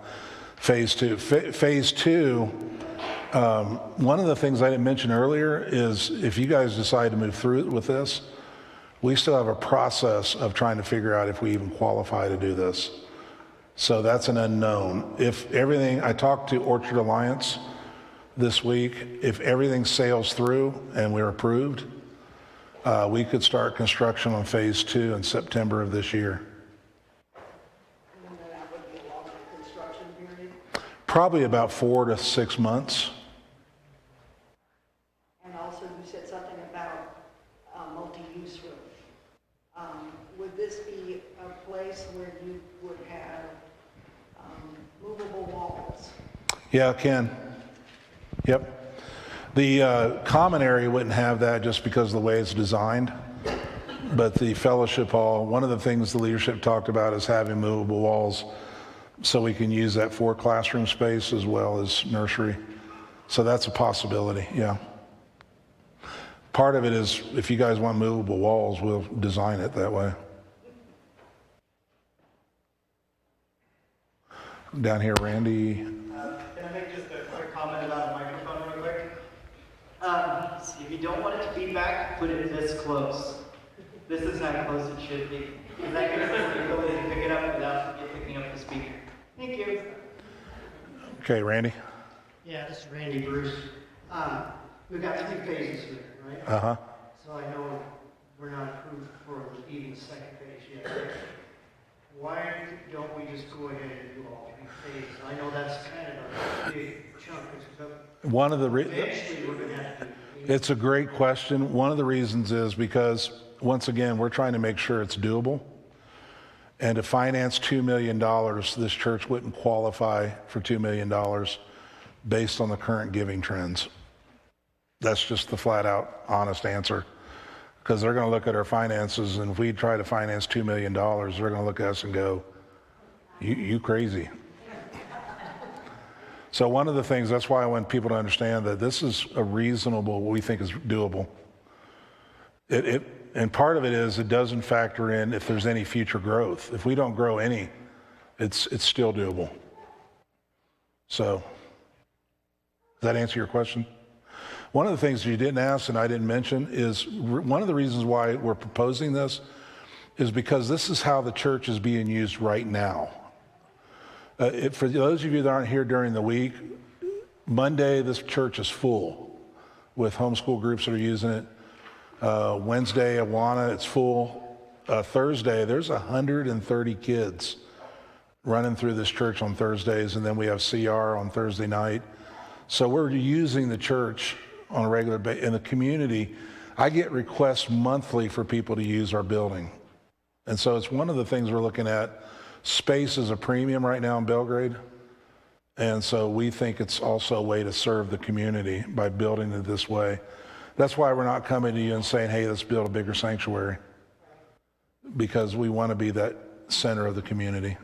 Phase 2. Phase 2, one of the things I didn't mention earlier is if you guys decide to move through with this, we still have a process of trying to figure out if we even qualify to do this. So that's an unknown. If everything, I talked to Orchard Alliance this week, if everything sails through and we're approved, we could start construction on phase 2 in September of this year. And then that would be a longer construction period. Probably about 4 to 6 months. And also you said something about multi-use room. Would this be a place where you would have movable walls? Yeah, it can. Yep. The common area wouldn't have that just because of the way it's designed. But the fellowship hall, one of the things the leadership talked about is having movable walls so we can use that for classroom space as well as nursery. So that's a possibility, yeah. Part of it is if you guys want movable walls, we'll design it that way. Down here, Randy. Can I make just a quick comment about a microphone real quick? If you don't want it to be back, put it this close. This is how close it should be. Because that gives us the ability to pick it up without it picking up the speaker. Thank you. Okay, Randy. Yeah, this is Randy Bruce. We've got 3 phases here, right? Uh-huh. So I know we're not approved for even the second phase yet. Why don't we just go ahead and do all 3 phases? I know that's kind of a big chunk, but One of the eventually we're gonna have to. It's a great question. One of the reasons is because, once again, we're trying to make sure it's doable. And to finance $2 million, this church wouldn't qualify for $2 million based on the current giving trends. That's just the flat out honest answer. Because they're going to look at our finances, and if we try to finance $2 million, they're going to look at us and go, you crazy. So one of the things, that's why I want people to understand that this is a reasonable, what we think is doable. And part of it is it doesn't factor in if there's any future growth. If we don't grow any, it's still doable. So, does that answer your question? One of the things you didn't ask and I didn't mention is one of the reasons why we're proposing this is because this is how the church is being used right now. For those of you that aren't here during the week, Monday this church is full with homeschool groups that are using it. Wednesday, Awana, it's full. Thursday, there's 130 kids running through this church on Thursdays, and then we have CR on Thursday night. So we're using the church on a regular basis. In the community, I get requests monthly for people to use our building. And so it's one of the things we're looking at. Space is a premium right now in Belgrade. And so we think it's also a way to serve the community by building it this way. That's why we're not coming to you and saying, hey, let's build a bigger sanctuary, because we want to be that center of the community.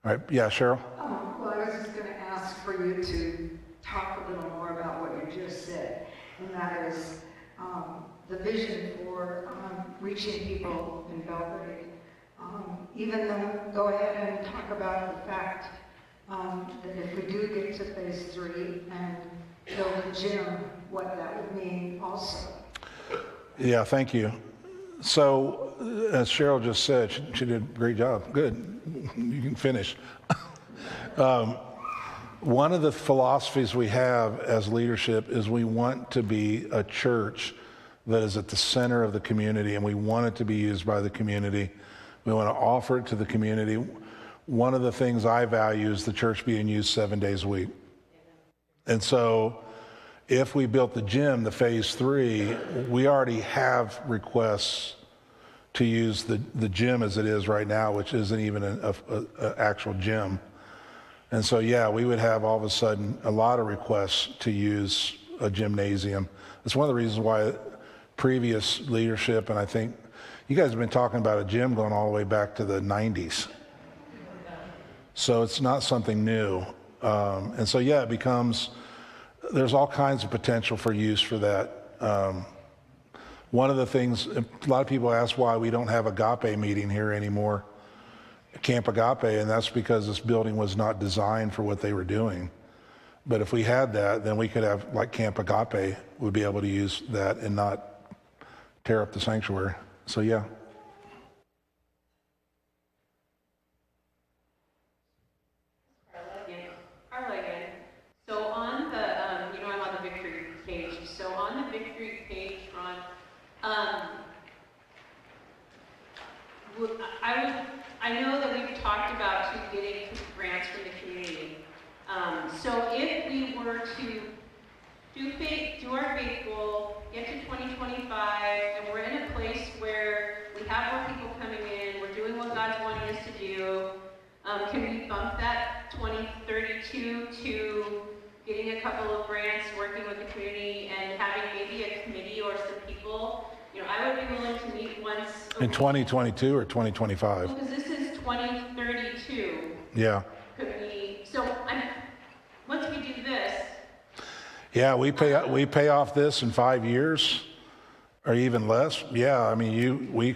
All right, yeah, Cheryl? Well, I was just going to ask for you to talk a little more about what you just said, and that is the vision for reaching people in Belgrade. Even though, go ahead and talk about the fact that if we do get to phase 3 and build a gym, what that would mean also. Yeah, thank you. So, as Cheryl just said, she did a great job. Good. You can finish. One of the philosophies we have as leadership is we want to be a church that is at the center of the community, and we want it to be used by the community. We want to offer it to the community. One of the things I value is the church being used 7 days a week. And so if we built the gym, the phase 3, we already have requests to use the gym as it is right now, which isn't even an actual gym. And so, yeah, we would have all of a sudden a lot of requests to use a gymnasium. It's one of the reasons why previous leadership, and I think you guys have been talking about a gym going all the way back to the 90s. So it's not something new. And so, yeah, it becomes, there's all kinds of potential for use for that. One of the things, a lot of people ask why we don't have Agape meeting here anymore, Camp Agape, and that's because this building was not designed for what they were doing. But if we had that, then we could have, like Camp Agape, would be able to use that and not tear up the sanctuary. So, yeah. Carla again. So on the, I'm on the victory page. So on the victory page, Ron, I know that we've talked about getting grants from the community. So if we were to do our faith goal, get to 2025, and we're in a place where we have more people coming in, we're doing what God's wanting us to do, can we bump that 2032 to getting a couple of grants, working with the community, and having maybe a committee or some people? I would be willing to meet once In 2022 or 2025? Because this is 2032. Yeah. Could we, once we do this. Yeah, we pay off this in 5 years or even less. Yeah, I mean, you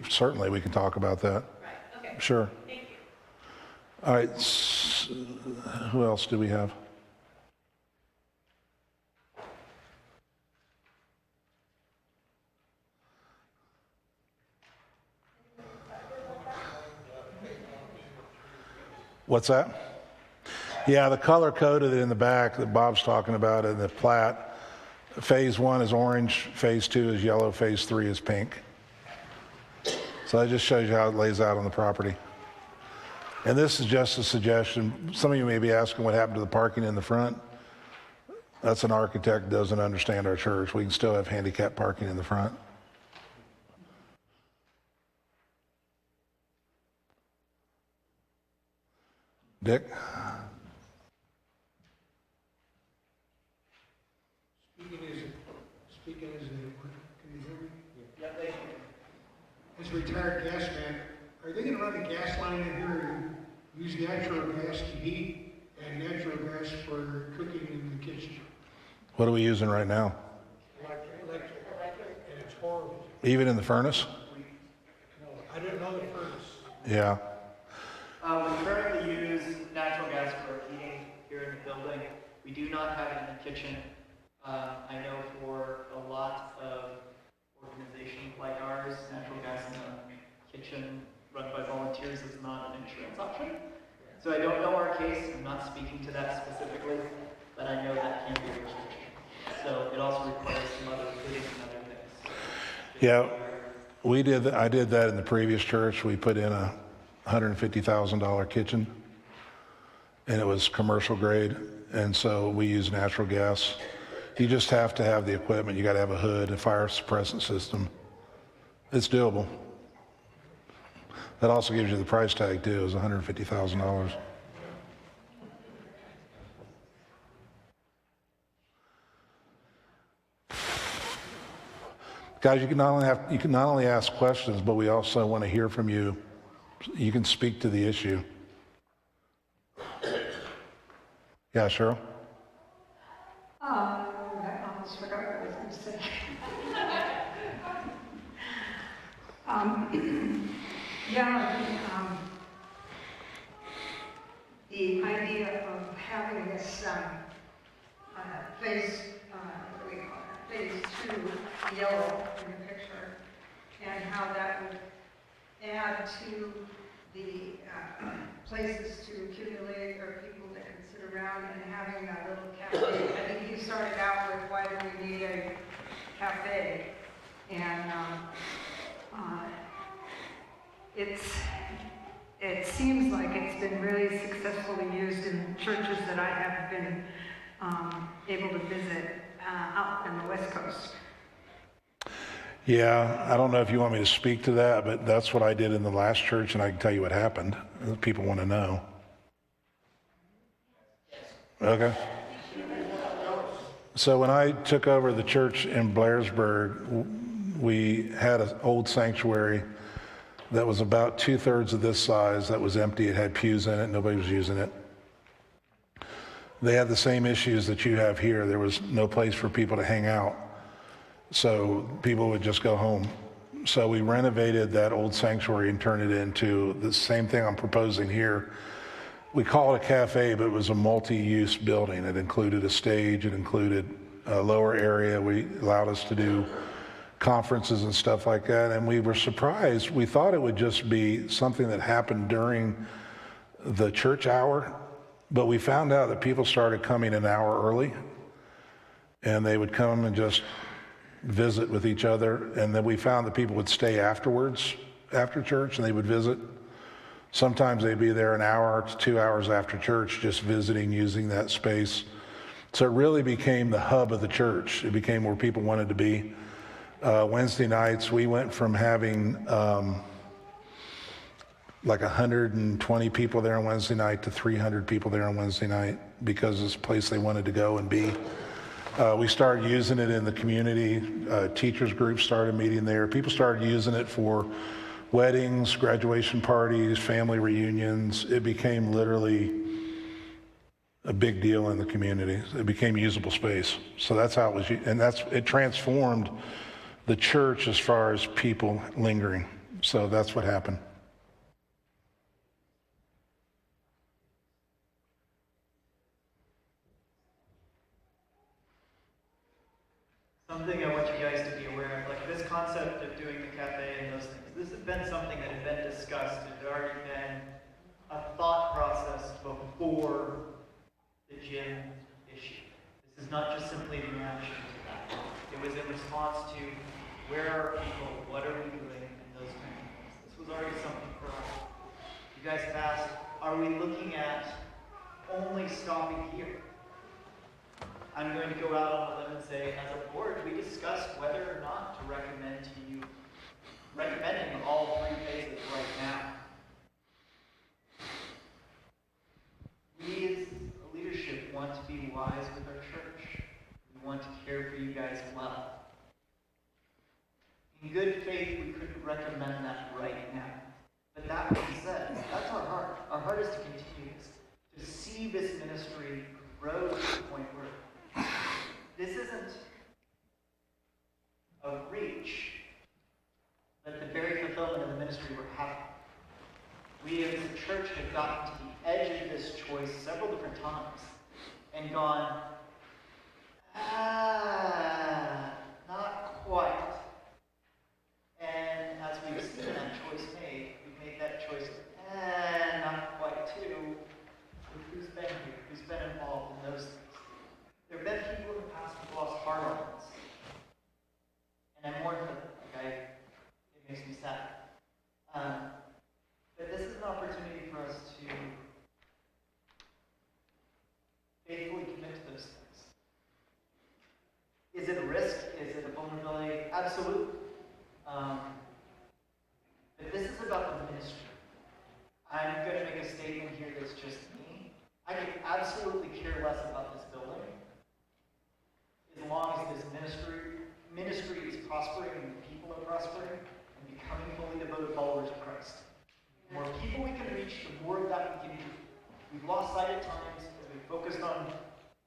certainly we can talk about that. Right, okay. Sure. Thank you. All right, who else do we have? What's that? Yeah, the color coded in the back that Bob's talking about in the plat. Phase 1 is orange, phase 2 is yellow, phase 3 is pink. So that just shows you how it lays out on the property. And this is just a suggestion. Some of you may be asking what happened to the parking in the front. That's an architect that doesn't understand our church. We can still have handicap parking in the front. Dick? Speaking as can you hear me? Yeah. As a retired gas man, are they going to run a gas line in here and use natural gas to heat and natural gas for cooking in the kitchen? What are we using right now? Electric. And it's horrible. Even in the furnace? No, I didn't know the furnace. Yeah. We currently use natural gas for heating here in the building. We do not have it in the kitchen. I know for a lot of organizations like ours, natural gas in the kitchen run by volunteers is not an insurance option. So I don't know our case. I'm not speaking to that specifically, but I know that can be a restriction. So it also requires some other fittings and other things. Yeah. I did that in the previous church. We put in a $150,000 kitchen, and it was commercial grade, and so we use natural gas. You just have to have the equipment. You got to have a hood, a fire suppressant system. It's doable. That also gives you the price tag too, is $150,000. Guys, you can not only ask questions, but we also want to hear from you. You can speak to the issue. Yeah, Cheryl? I almost forgot what I was going to say. The idea of having this phase, what do we call it, phase 2 yellow in the picture, and how that would add to the places to accumulate or people that can sit around and having that little cafe. I think you started out with why do we need a cafe, and it seems like it's been really successfully used in churches that I have been able to visit out in the West Coast. Yeah, I don't know if you want me to speak to that, but that's what I did in the last church, and I can tell you what happened. People want to know. Okay. So when I took over the church in Blairsburg, we had an old sanctuary that was about 2/3 of this size that was empty. It had pews in it. Nobody was using it. They had the same issues that you have here. There was no place for people to hang out. So people would just go home. So we renovated that old sanctuary and turned it into the same thing I'm proposing here. We call it a cafe, but it was a multi-use building. It included a stage. It included a lower area. We allowed us to do conferences and stuff like that. And we were surprised. We thought it would just be something that happened during the church hour, but we found out that people started coming an hour early, and they would come and just visit with each other. And then we found that people would stay afterwards, after church, and they would visit. Sometimes they'd be there an hour to 2 hours after church, just visiting, using that space. So it really became the hub of the church. It became where people wanted to be. Wednesday nights, we went from having like 120 people there on Wednesday night to 300 people there on Wednesday night because it's a place they wanted to go and be. We started using it in the community. Teachers groups started meeting there. People started using it for weddings, graduation parties, family reunions. It became literally a big deal in the community. It became usable space. So that's how it was, and it transformed the church as far as people lingering. So that's what happened. Something I want you guys to be aware of, like this concept of doing the cafe and those things, this has been something that had been discussed. It had already been a thought process before the gym issue. This is not just simply a reaction to that. It was in response to where are people, what are we doing, and those kind of things. This was already something for us. You guys have asked, are we looking at only stopping here? I'm going to go out on a limb and say, as a board, we discussed whether or not to recommend to you, recommending all 3 phases right now. We as a leadership want to be wise with our church. We want to care for you guys well. In good faith, we couldn't recommend that right now. But that being said, that's our heart. Our heart is to continue this, to see this ministry grow to the point where this isn't a reach, but the very fulfillment of the ministry we're having. We as a church have gotten to the edge of this choice several different times and gone, not quite. And as we've seen that choice made, we've made that choice, not quite too. Who's been here? Who's been involved in those things? There have been people in the past who've lost heart on this. And I'm mourning for them. It makes I'm going to make a statement here that's just me. I could absolutely care less about this building as long as this ministry is prospering and people are prospering and becoming fully devoted followers of Christ. The more people we can reach, the more of that we can do. We've lost sight at times as we focused on,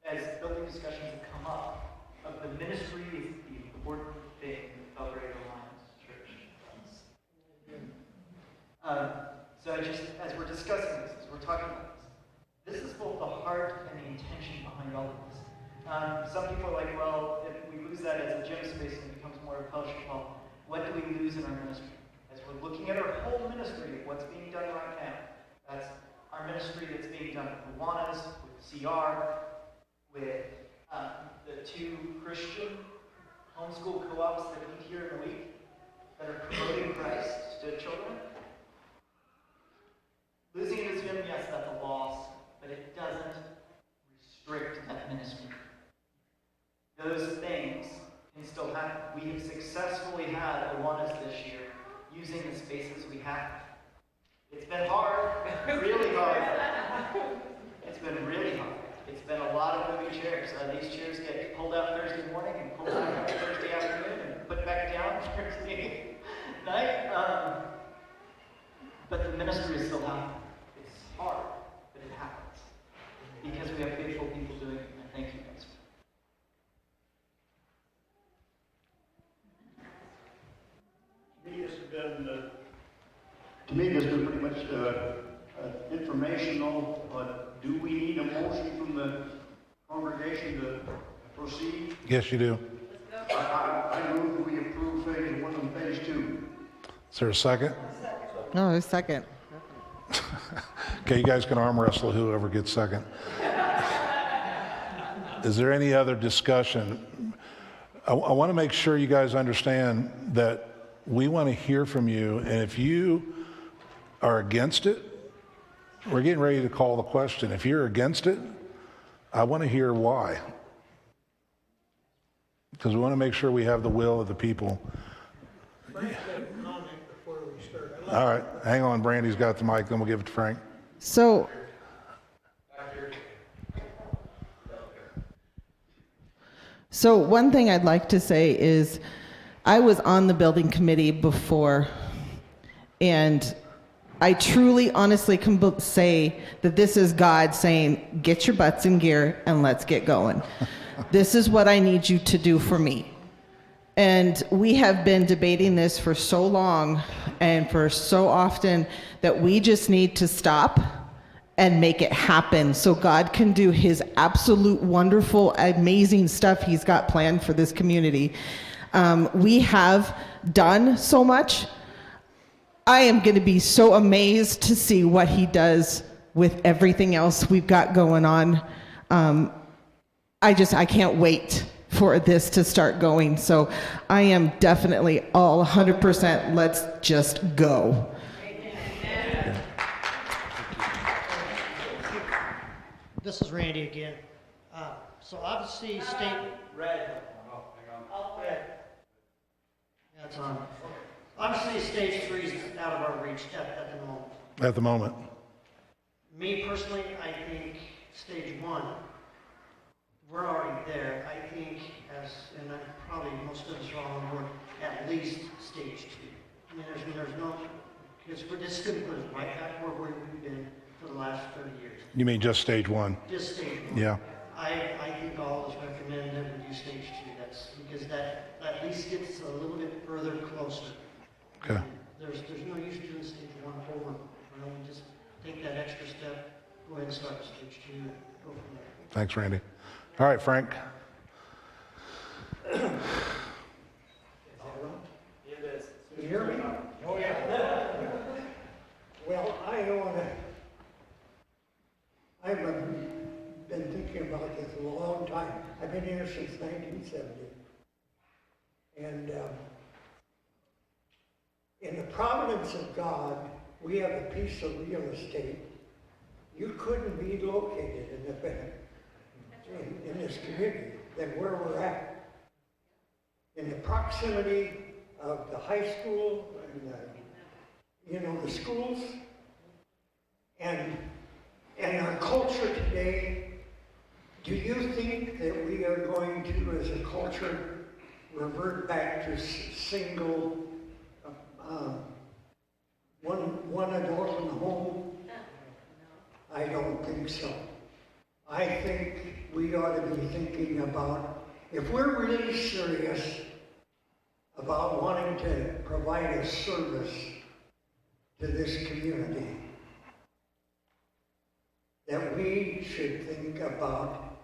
as building discussions have come up, of the ministry is the important thing that Belgrade Alliance Church does. So as we're discussing this, as we're talking about this is both the heart and the intention behind all of this. Some people are like, well, if we lose that as a gym space and it becomes more of a fellowship hall, what do we lose in our ministry? As we're looking at our whole ministry of what's being done right now, that's our ministry that's being done with Awanas, with CR, with the 2 Christian homeschool co-ops that meet here in the week that are promoting Christ to children. Losing this gym, yes, that's a loss, but it doesn't restrict that ministry. Those things can still happen. We have successfully had Awanas this year using the spaces we have. It's been hard, really hard. It's been really hard. It's been a lot of moving chairs. These chairs get pulled out Thursday morning and pulled out Thursday afternoon and put back down Thursday night. But the ministry is still happening. It's hard, but it happens. Because we have faithful people doing it. And thank you guys. To me, this has been pretty much informational, but do we need a motion from the congregation to proceed? Yes, you do. I move that we approve phase 1 and phase 2. Is there a second? No, a second. Okay, you guys can arm wrestle whoever gets second. Is there any other discussion? I want to make sure you guys understand that we want to hear from you, and if you are against it, we're getting ready to call the question. If you're against it, I want to hear why. Because we want to make sure we have the will of the people. Frank's got a comment before we start. All right, hang on, Brandy's got the mic, then we'll give it to Frank. So one thing I'd like to say is I was on the building committee before, and I truly, honestly can say that this is God saying, get your butts in gear and let's get going. This is what I need you to do for me. And we have been debating this for so long and for so often that we just need to stop and make it happen so God can do his absolute wonderful, amazing stuff he's got planned for this community. We have done so much. I am going to be so amazed to see what he does with everything else we've got going on. I can't wait for this to start going. So I am definitely all 100%. Let's just go. This is Randy again. So obviously state... Red. Red. Yeah, it's on. Obviously stage 3 is out of our reach at the moment. At the moment. Me personally, I think stage 1, we're already there. I think and probably most of us are all on board, at least stage 2. I mean, there's no, because we're just going to put us right back where we've been for the last 30 years. You mean just stage 1? Just stage 1. Yeah. I think all of us recommend that we do stage 2. That's because that at least gets us a little bit further closer. Okay. And there's no use doing stage 1 over. You know, we just take that extra step, go ahead and start stage 2, and go from there. Thanks, Randy. All right, Frank. Can you hear me? Oh, yeah. Well, I know that I've been thinking about this a long time. I've been here since 1970. And in the providence of God, we have a piece of real estate. You couldn't be located in this community than where we're at. In the proximity of the high school and the schools, And our culture today, do you think that we are going to, as a culture, revert back to single, one adult in the home? I don't think so. I think we ought to be thinking about, if we're really serious about wanting to provide a service to this community, that we should think about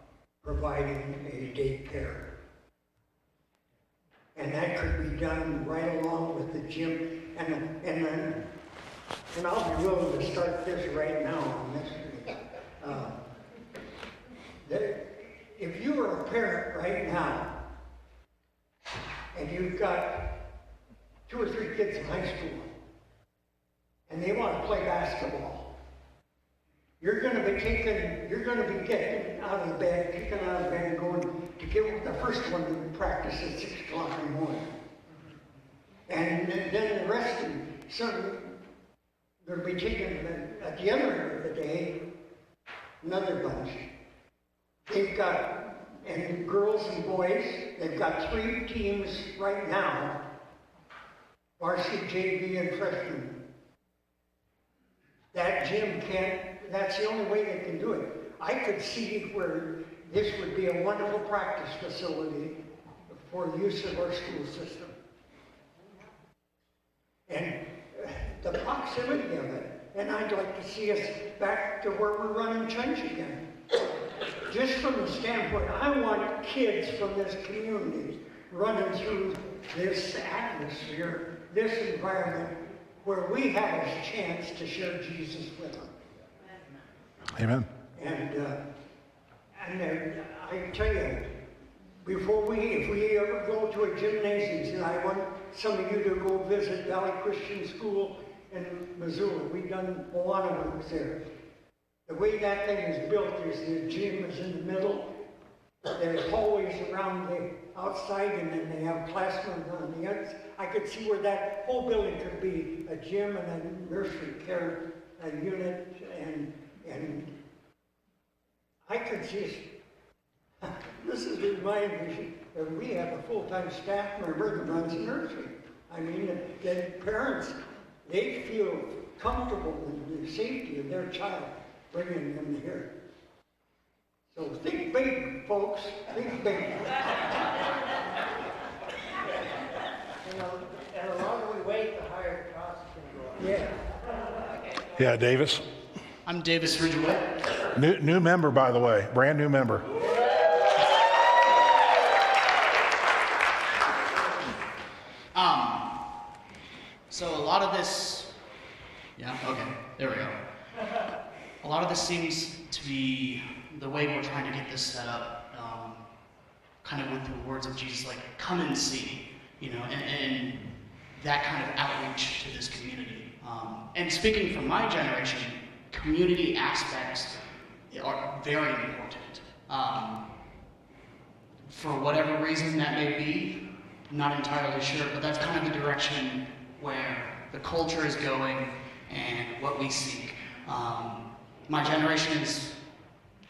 providing a daycare. And that could be done right along with the gym. And I'll be willing to start this right now on this. If you are a parent right now, and you've got 2 or 3 kids in high school, and they want to play basketball, you're going to be getting out of the bed, kicking out of the bed, and going to get the first one to practice at 6 o'clock in the morning. And then the rest of them, they're going to be taking at the other end of the day, another bunch. They've got, and girls and boys, they've got 3 teams right now, varsity, JV, and freshmen. That gym that's the only way they can do it. I could see where this would be a wonderful practice facility for the use of our school system. And the proximity of it. And I'd like to see us back to where we're running church again. Just from the standpoint, I want kids from this community running through this atmosphere, this environment, where we have a chance to share Jesus with them. Amen. And I tell you, if we ever go to a gymnasium, and I want some of you to go visit Valley Christian School in Missoula. We've done a lot of work there. The way that thing is built is the gym is in the middle. There's hallways around the outside, and then they have classrooms on the outside. I could see where that whole building could be a gym and a nursery care unit, and I could see, this is my vision, that we have a full-time staff member that runs a nursery. I mean, that parents, they feel comfortable with the safety of their child bringing them here. So think big, folks, think big. And the longer we wait, the higher the cost is going to go up. Yeah. Yeah, Davis. I'm Davis Ridgeway. New member, by the way, brand new member. So a lot of this, yeah, okay, there we go. A lot of this seems to be the way we're trying to get this set up, kind of with the words of Jesus, like, come and see, you know, and that kind of outreach to this community. And speaking from my generation, community aspects are very important. For whatever reason that may be, not entirely sure, but that's kind of the direction where the culture is going and what we seek. My generation is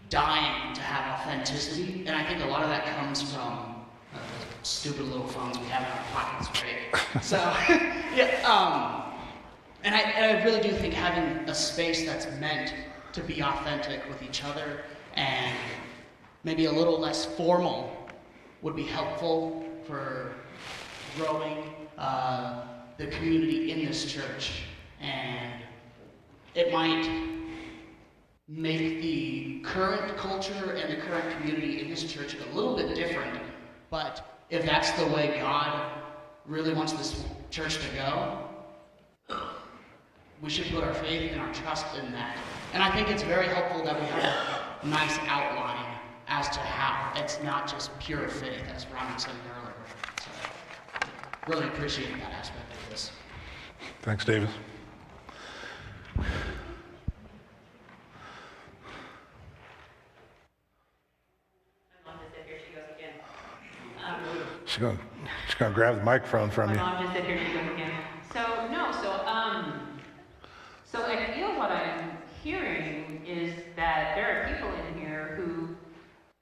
dying to have authenticity, and I think a lot of that comes from the stupid little phones we have in our pockets, right? So, yeah, and I really do think having a space that's meant to be authentic with each other and maybe a little less formal would be helpful for growing the community in this church. And it might make the current culture and the current community in this church a little bit different, but if that's the way God really wants this church to go, we should put our faith and our trust in that. And I think it's very helpful that we have a nice outline as to how. It's not just pure faith, as Ron said earlier. So, really appreciate that aspect of this. Thanks, Davis. She's gonna grab the microphone from you. My mom just said, here she goes again. So I feel what I'm hearing is that there are people in here who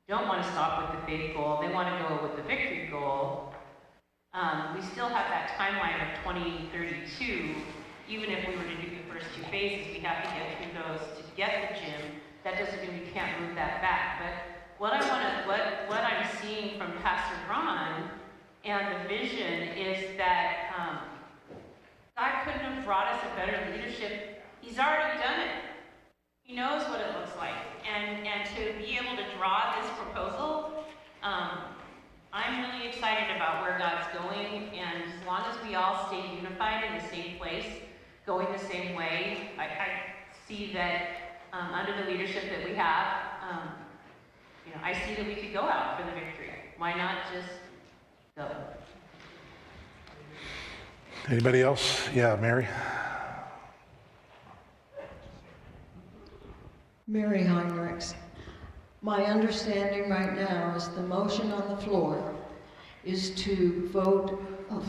don't want to stop with the faith goal. They want to go with the victory goal. We still have that timeline of 2032. Even if we were to do the first 2 phases, we have to get through those to get the gym. That doesn't mean we can't move that back. But what I'm seeing from Pastor Ron and the vision is that God couldn't have brought us a better leadership. He's already done it. He knows what it looks like. And to be able to draw this proposal, I'm really excited about where God's going. And as long as we all stay unified in the same place, going the same way, I see that under the leadership that we have, I see that we could go out for the victory. Why not just go? Anybody else? Yeah, Mary. Mary Heinrichs. My understanding right now is the motion on the floor is to vote on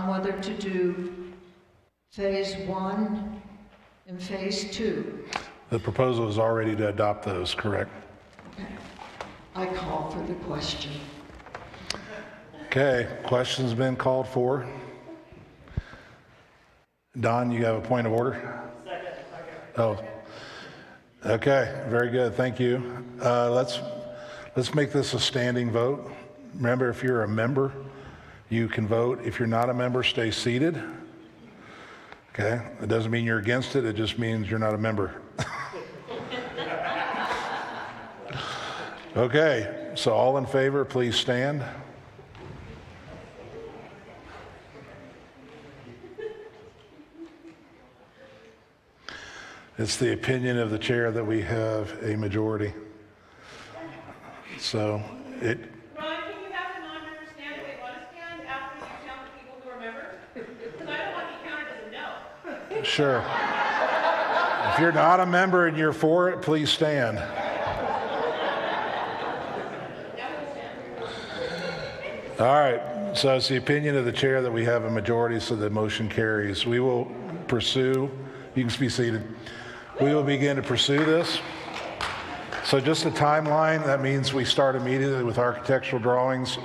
whether to do phase 1 and phase 2. The proposal is already to adopt those, correct? Okay. I call for the question. Okay, question's been called for. Don, you have a point of order? Second. Oh, okay, very good, thank you. Let's make this a standing vote. Remember, if you're a member, you can vote. If you're not a member, stay seated. Okay, it doesn't mean you're against it, it just means you're not a member. Okay, so all in favor, please stand. It's the opinion of the chair that we have a majority. So it. Ron, can you have the non-members stand the way you want to stand after you count the people who are members? Because I don't want to be counted as a no. Sure. If you're not a member and you're for it, please stand. All right, so it's the opinion of the chair that we have a majority, so the motion carries. We will pursue, you can be seated. We will begin to pursue this. So just a timeline, that means we start immediately with architectural drawings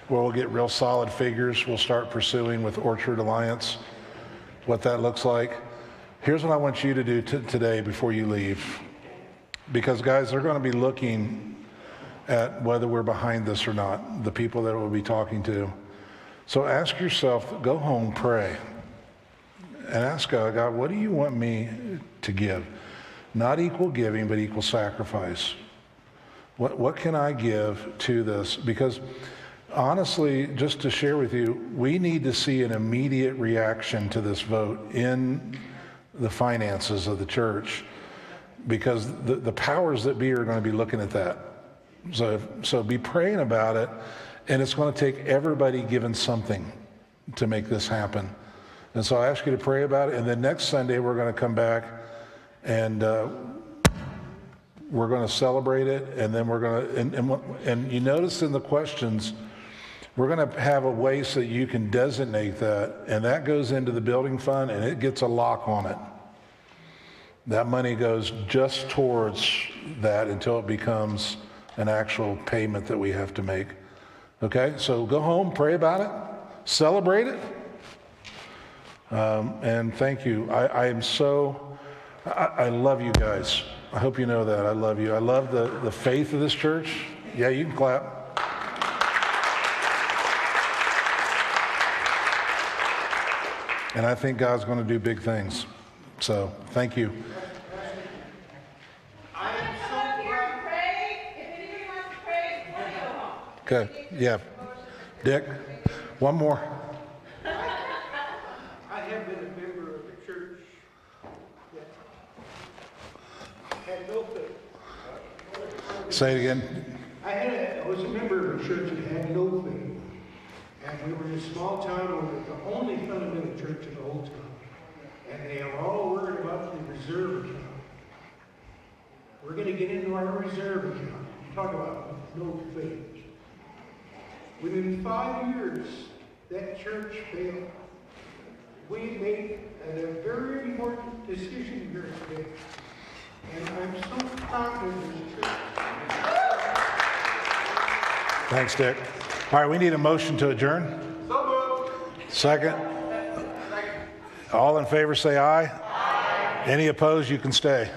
where we'll get real solid figures. We'll start pursuing with Orchard Alliance what that looks like. Here's what I want you to do today before you leave. Because guys, they're going to be looking at whether we're behind this or not, the people that we'll be talking to. So ask yourself, go home, pray, and ask God, what do you want me to give? Not equal giving, but equal sacrifice. What can I give to this? Because honestly, just to share with you, we need to see an immediate reaction to this vote in the finances of the church, because the powers that be are going to be looking at that. So be praying about it, and it's going to take everybody giving something to make this happen. And so I ask you to pray about it, and then next Sunday we're going to come back and we're going to celebrate it, and then we're going to, and you notice in the questions, we're going to have a way so you can designate that, and that goes into the building fund, and it gets a lock on it. That money goes just towards that until it becomes an actual payment that we have to make. Okay, so go home, pray about it, celebrate it, and thank you. I love you guys. I hope you know that. I love you. I love the faith of this church. Yeah, you can clap. And I think God's going to do big things. So, thank you. Okay, yeah. Dick, one more. I have been a member of a church that had no faith. Say it again. I was a member of a church that had no faith. And we were in a small town, we were the only fundamental church in the whole town. And they were all worried about the reserve account. We're going to get into our reserve account. Talk about no faith. Within 5 years, that church failed. we made a very important decision here today. And I'm so proud of this church. Thanks, Dick. All right, we need a motion to adjourn. So moved. Second. All in favor say aye. Aye. Any opposed, you can stay.